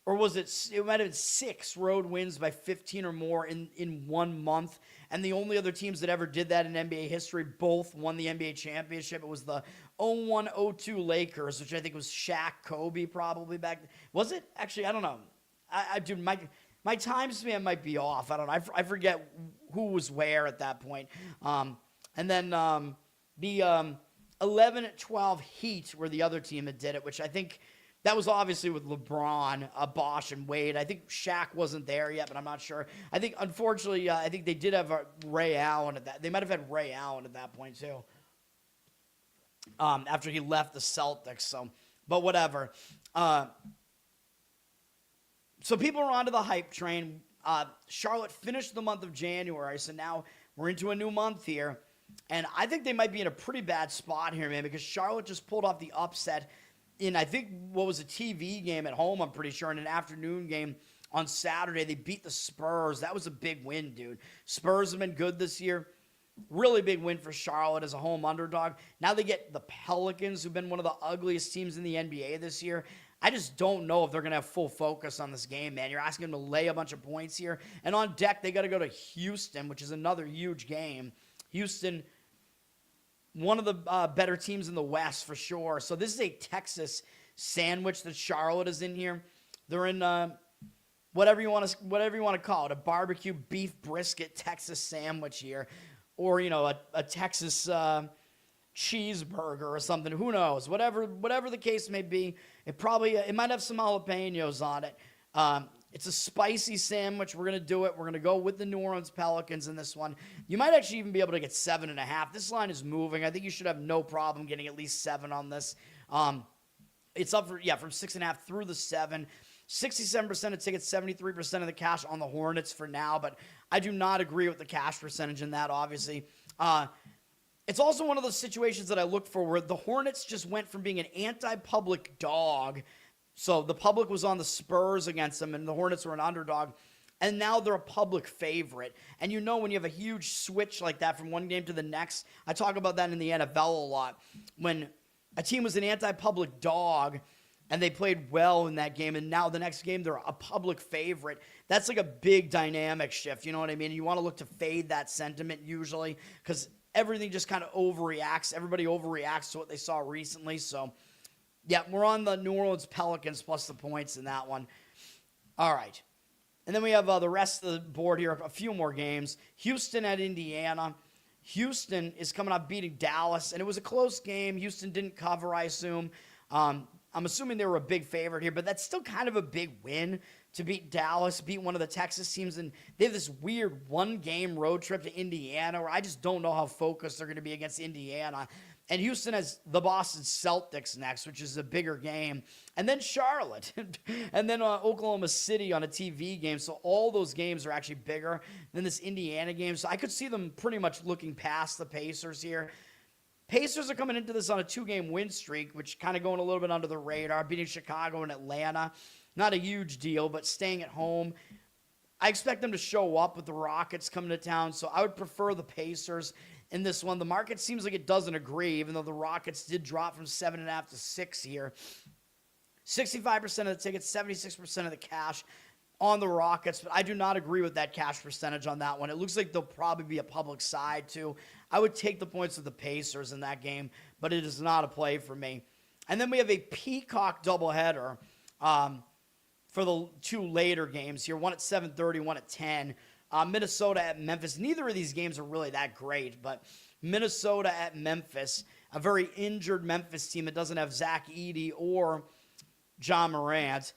Speaker 1: or was it might have been 6 road wins by 15 or more in 1 month. And the only other teams that ever did that in NBA history both won the NBA championship. It was the 01-02 Lakers, which I think was Shaq, Kobe probably back then. Was it? Actually, I don't know. Dude, my time span might be off. I don't know. I forget who was where at that point. And then the 11-12 Heat were the other team that did it, which I think that was obviously with LeBron, Bosh, and Wade. I think Shaq wasn't there yet, but I'm not sure. I think, unfortunately, I think they did have Ray Allen at that. They might have had Ray Allen at that point, too, after he left the Celtics. So, but whatever. So people are onto the hype train. Charlotte finished the month of January, so now we're into a new month here. And I think they might be in a pretty bad spot here, man, because Charlotte just pulled off the upset in, I think, what was a TV game at home, I'm pretty sure, in an afternoon game on Saturday. They beat the Spurs. That was a big win, dude. Spurs have been good this year. Really big win for Charlotte as a home underdog. Now they get the Pelicans, who've been one of the ugliest teams in the NBA this year. I just don't know if they're going to have full focus on this game, man. You're asking them to lay a bunch of points here. And on deck, they got to go to Houston, which is another huge game. Houston, one of the better teams in the West for sure. So this is a Texas sandwich that Charlotte is in here. They're in whatever you want to call it, a barbecue beef brisket Texas sandwich here, or a Texas cheeseburger or something. Who knows? Whatever the case may be, it might have some jalapenos on it. It's a spicy sandwich. We're going to do it. We're going to go with the New Orleans Pelicans in this one. You might actually even be able to get 7.5. This line is moving. I think you should have no problem getting at least 7 on this. It's up from 6.5 through the 7. 67% of tickets, 73% of the cash on the Hornets for now, but I do not agree with the cash percentage in that, obviously. It's also one of those situations that I look for where the Hornets just went from being an anti-public dog. So the public was on the Spurs against them, and the Hornets were an underdog. And now they're a public favorite. And when you have a huge switch like that from one game to the next, I talk about that in the NFL a lot. When a team was an anti-public dog and they played well in that game, and now the next game they're a public favorite, that's like a big dynamic shift. You know what I mean? You want to look to fade that sentiment usually because everything just kind of overreacts. Everybody overreacts to what they saw recently. So, yeah, we're on the New Orleans Pelicans plus the points in that one. All right. And then we have the rest of the board here, a few more games. Houston at Indiana. Houston is coming off beating Dallas, and it was a close game. Houston didn't cover, I assume. I'm assuming they were a big favorite here, but that's still kind of a big win to beat Dallas, beat one of the Texas teams, and they have this weird one-game road trip to Indiana where I just don't know how focused they're going to be against Indiana. And Houston has the Boston Celtics next, which is a bigger game. And then Charlotte. And then Oklahoma City on a TV game. So all those games are actually bigger than this Indiana game. So I could see them pretty much looking past the Pacers here. Pacers are coming into this on a 2-game win streak, which kind of going a little bit under the radar, beating Chicago and Atlanta. Not a huge deal, but staying at home. I expect them to show up with the Rockets coming to town, so I would prefer the Pacers in this one. The market seems like it doesn't agree, even though the Rockets did drop from 7.5 to 6 here. 65% of the tickets, 76% of the cash on the Rockets, but I do not agree with that cash percentage on that one. It looks like there'll probably be a public side, too. I would take the points of the Pacers in that game, but it is not a play for me. And then we have a Peacock doubleheader for the 2 later games here, one at 7:30, one at 10. Minnesota at Memphis. Neither of these games are really that great, but Minnesota at Memphis, a very injured Memphis team that doesn't have Zach Edey or John Morant.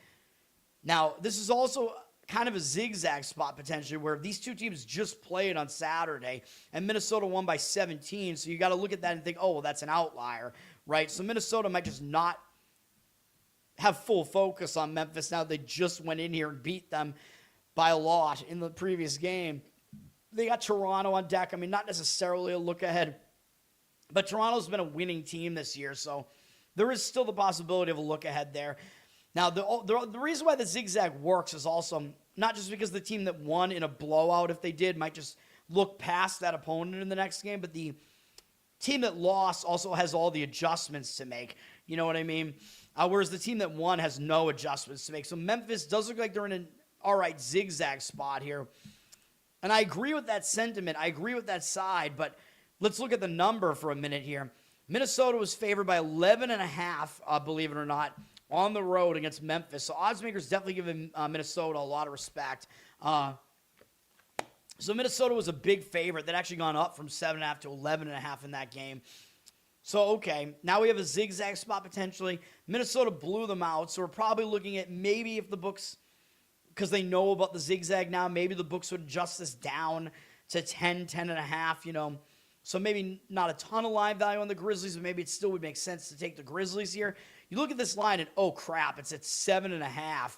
Speaker 1: Now, this is also kind of a zigzag spot potentially where these two teams just played on Saturday and Minnesota won by 17. So you got to look at that and think, oh, well, that's an outlier, right? So Minnesota might just not have full focus on Memphis now. They just went in here and beat them by a lot in the previous game. They got Toronto on deck. I mean, not necessarily a look ahead, but Toronto's been a winning team this year, so there is still the possibility of a look ahead there. Now, the reason why the zigzag works is also not just because the team that won in a blowout, if they did, might just look past that opponent in the next game, but the team that lost also has all the adjustments to make. You know what I mean? Whereas the team that won has no adjustments to make. So Memphis does look like they're in an all right zigzag spot here. And I agree with that sentiment. I agree with that side, but let's look at the number for a minute here. Minnesota was favored by 11.5, believe it or not, on the road against Memphis. So odds makers definitely giving Minnesota a lot of respect. So Minnesota was a big favorite. They'd actually gone up from 7.5 to 11.5 in that game. So, okay, now we have a zigzag spot potentially. Minnesota blew them out, so we're probably looking at maybe if the books, because they know about the zigzag now, maybe the books would adjust this down to 10, 10.5, you know. So maybe not a ton of line value on the Grizzlies, but maybe it still would make sense to take the Grizzlies here. You look at this line and, oh, crap, it's at 7.5.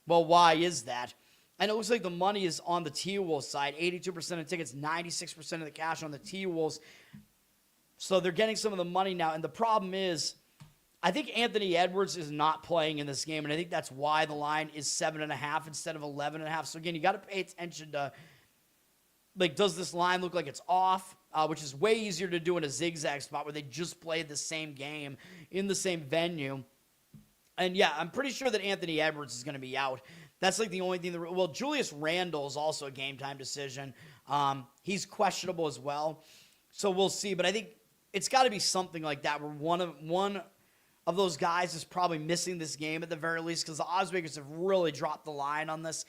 Speaker 1: Well, why is that? And it looks like the money is on the T-Wolves side. 82% of tickets, 96% of the cash on the T-Wolves. So they're getting some of the money now. And the problem is, I think Anthony Edwards is not playing in this game, and I think that's why the line is 7.5 instead of 11.5. So, again, you got to pay attention to, like, does this line look like it's off, which is way easier to do in a zigzag spot where they just played the same game in the same venue. And, yeah, I'm pretty sure that Anthony Edwards is going to be out. That's, like, the only thing that – well, Julius Randle is also a game-time decision. He's questionable as well. So we'll see. But I think it's got to be something like that where one of those guys is probably missing this game at the very least because the odds makers have really dropped the line on this.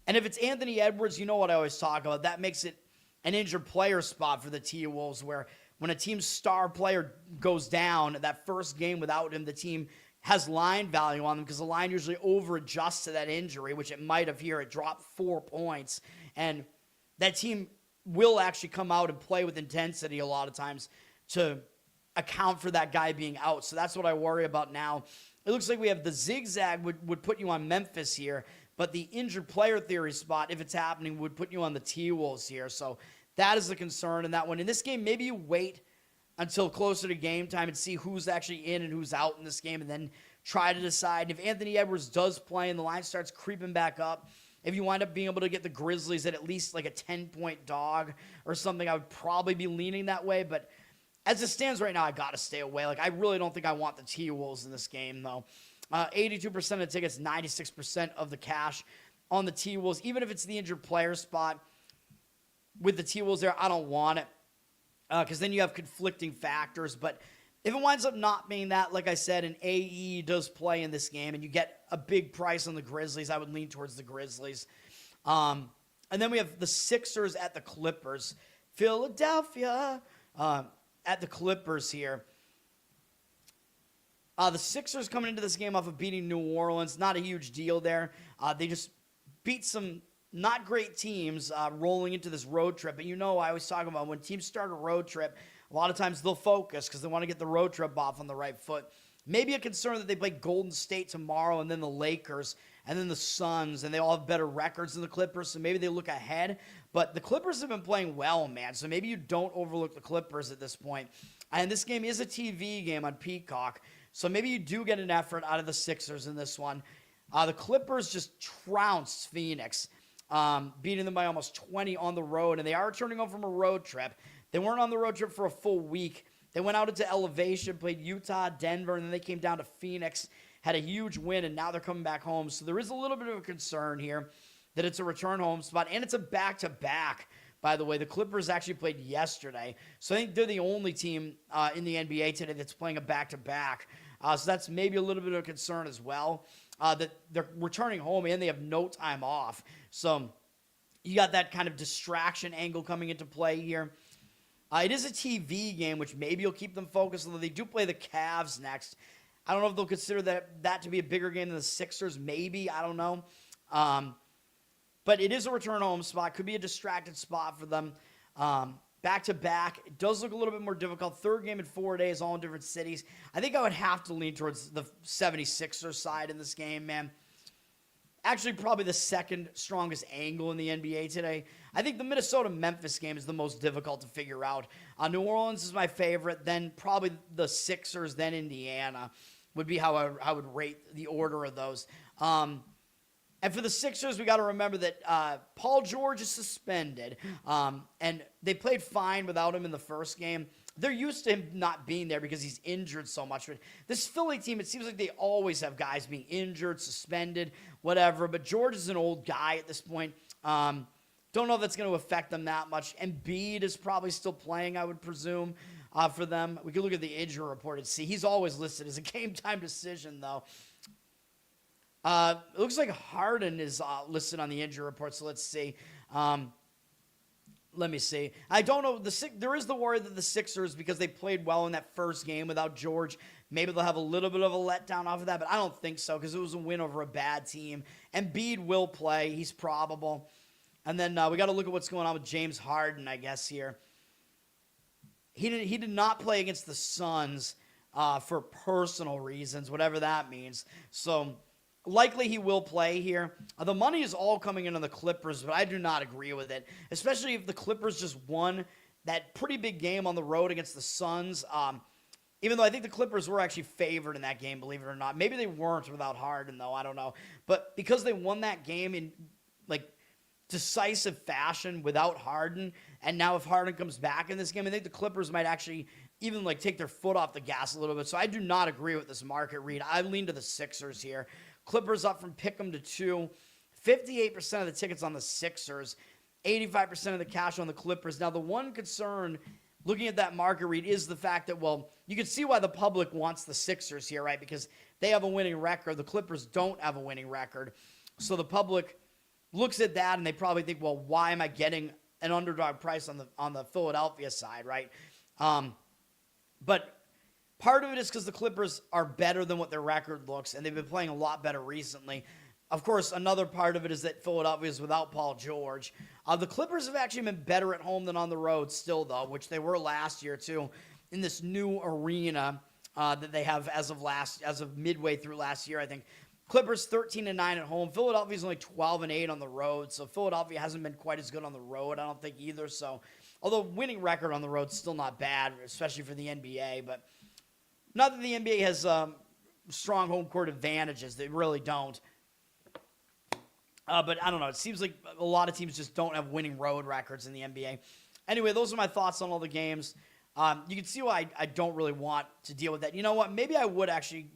Speaker 1: And if it's Anthony Edwards, you know what I always talk about. That makes it an injured player spot for the T-Wolves where when a team's star player goes down, that first game without him, the team has line value on them because the line usually over-adjusts to that injury, which it might have here. It dropped 4 points. And that team will actually come out and play with intensity a lot of times to account for that guy being out. So that's what I worry about now. It looks like we have the zigzag would put you on Memphis here, but the injured player theory spot, if it's happening, would put you on the T-Wolves here. So that is the concern in that one. In this game, maybe you wait until closer to game time and see who's actually in and who's out in this game and then try to decide. If Anthony Edwards does play and the line starts creeping back up, if you wind up being able to get the Grizzlies at least like a 10-point dog or something, I would probably be leaning that way. But as it stands right now, I got to stay away. Like, I really don't think I want the T-Wolves in this game, though. 82% of the tickets, 96% of the cash on the T-Wolves. Even if it's the injured player spot with the T-Wolves there, I don't want it because then you have conflicting factors. But if it winds up not being that, like I said, an AE does play in this game and you get a big price on the Grizzlies, I would lean towards the Grizzlies. And then we have the Sixers at the Clippers. Philadelphia at the Clippers here. The Sixers coming into this game off of beating New Orleans. Not a huge deal there. They just beat some not great teams rolling into this road trip. But I always talk about when teams start a road trip, a lot of times they'll focus because they want to get the road trip off on the right foot. Maybe a concern that they play Golden State tomorrow and then the Lakers and then the Suns, and they all have better records than the Clippers, so maybe they look ahead. But the Clippers have been playing well, man, so maybe you don't overlook the Clippers at this point. And this game is a TV game on Peacock, so maybe you do get an effort out of the Sixers in this one. The Clippers just trounced Phoenix, beating them by almost 20 on the road, and they are returning home from a road trip. They weren't on the road trip for a full week. They went out into elevation, played Utah, Denver, and then they came down to Phoenix, had a huge win, and now they're coming back home. So there is a little bit of a concern here that it's a return home spot, and it's a back-to-back, by the way. The Clippers actually played yesterday, so I think they're the only team in the NBA today that's playing a back-to-back. So that's maybe a little bit of a concern as well, that they're returning home and they have no time off. So you got that kind of distraction angle coming into play here. It is a TV game, which maybe will keep them focused, although they do play the Cavs next. I don't know if they'll consider that to be a bigger game than the Sixers. Maybe. I don't know. But it is a return home spot. Could be a distracted spot for them. Back-to-back. It does look a little bit more difficult. Third game in 4 days, all in different cities. I think I would have to lean towards the 76ers side in this game, man. Actually, probably the second strongest angle in the NBA today. I think the Minnesota-Memphis game is the most difficult to figure out. New Orleans is my favorite, then probably the Sixers, then Indiana would be how I would rate the order of those. And for the Sixers, we got to remember that Paul George is suspended, and they played fine without him in the first game. They're used to him not being there because he's injured so much. But this Philly team, it seems like they always have guys being injured, suspended, whatever. But George is an old guy at this point. Don't know if that's going to affect them that much. Embiid is probably still playing, I would presume, for them. We can look at the injury report and see. He's always listed as a game-time decision, though. It looks like Harden is listed on the injury report, so let's see. Let me see. I don't know. There is the worry that the Sixers, because they played well in that first game without George, maybe they'll have a little bit of a letdown off of that, but I don't think so because it was a win over a bad team. Embiid will play. He's probable. And then we got to look at what's going on with James Harden, I guess, here. He did not play against the Suns for personal reasons, whatever that means. So likely he will play here. The money is all coming in on the Clippers, but I do not agree with it, especially if the Clippers just won that pretty big game on the road against the Suns. Even though I think the Clippers were actually favored in that game, believe it or not. Maybe they weren't without Harden, though. I don't know. But because they won that game in, decisive fashion without Harden, and now if Harden comes back in this game, I think the Clippers might actually even, take their foot off the gas a little bit. So I do not agree with this market read. I lean to the Sixers here. Clippers up from pick'em to 2. 58% of the tickets on the Sixers. 85% of the cash on the Clippers. Now, the one concern looking at that market read is the fact that, you can see why the public wants the Sixers here, right? Because they have a winning record. The Clippers don't have a winning record. So the public looks at that and they probably think, why am I getting an underdog price on the Philadelphia side, right? But part of it is because the Clippers are better than what their record looks, and they've been playing a lot better recently. Of course, another part of it is that Philadelphia is without Paul George. The Clippers have actually been better at home than on the road still, though, which they were last year, too, in this new arena that they have as of midway through last year, I think. Clippers 13-9 at home. Philadelphia's only 12-8 on the road, so Philadelphia hasn't been quite as good on the road, I don't think, either. So, although winning record on the road is still not bad, especially for the NBA, but not that the NBA has strong home court advantages. They really don't. But I don't know. It seems like a lot of teams just don't have winning road records in the NBA. Anyway, those are my thoughts on all the games. You can see why I don't really want to deal with that. You know what? Maybe I would actually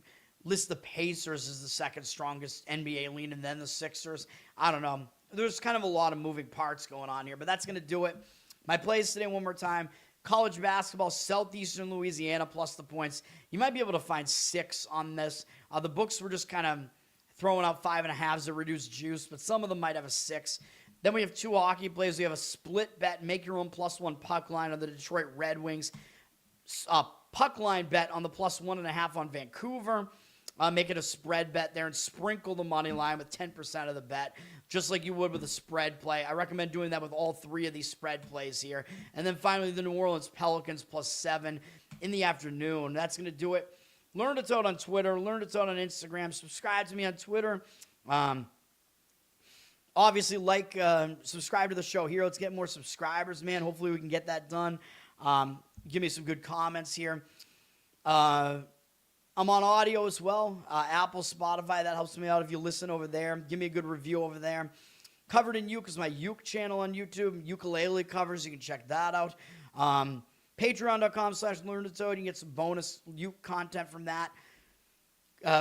Speaker 1: list the Pacers as the second strongest NBA lean and then the Sixers. I don't know. There's kind of a lot of moving parts going on here, but that's going to do it. My plays today one more time. College basketball, Southeastern Louisiana plus the points. You might be able to find 6 on this. The books were just kind of throwing out 5.5s to reduce juice, but some of them might have a 6. Then we have 2 hockey plays. We have a split bet, make your own +1 puck line on the Detroit Red Wings. Puck line bet on the +1.5 on Vancouver. Make it a spread bet there and sprinkle the money line with 10% of the bet, just like you would with a spread play. I recommend doing that with all 3 of these spread plays here. And then finally, the New Orleans Pelicans +7 in the afternoon. That's going to do it. Learn to Toad on Twitter. Learn to Toad on Instagram. Subscribe to me on Twitter. Obviously, subscribe to the show here. Let's get more subscribers, man. Hopefully, we can get that done. Give me some good comments here. I'm on audio as well. Apple, Spotify, that helps me out if you listen over there. Give me a good review over there. Covered in Uke is my Uke channel on YouTube. Ukulele covers. You can check that out. Patreon.com/LearnToToad. You can get some bonus Uke content from that.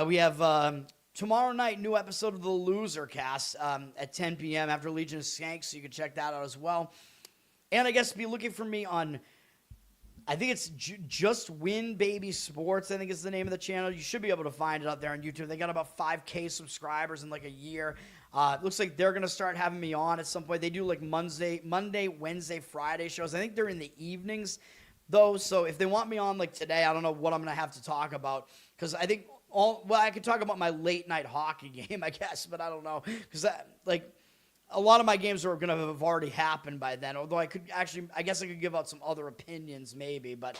Speaker 1: We have tomorrow night, new episode of The Loser Cast at 10 p.m. after Legion of Skanks, so you can check that out as well. And I guess be looking for me on, I think it's Just Win Baby Sports, I think is the name of the channel. You should be able to find it out there on YouTube. They got about 5K subscribers in like a year. It looks like they're going to start having me on at some point. They do like Monday, Wednesday, Friday shows. I think they're in the evenings, though. So if they want me on like today, I don't know what I'm going to have to talk about. Because I think, I could talk about my late night hockey game, I guess. But I don't know. Because a lot of my games are going to have already happened by then, although I guess I could give out some other opinions maybe, but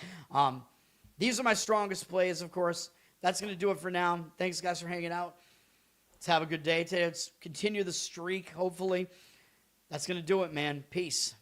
Speaker 1: these are my strongest plays, of course. That's going to do it for now. Thanks, guys, for hanging out. Let's have a good day today. Let's continue the streak, hopefully. That's going to do it, man. Peace.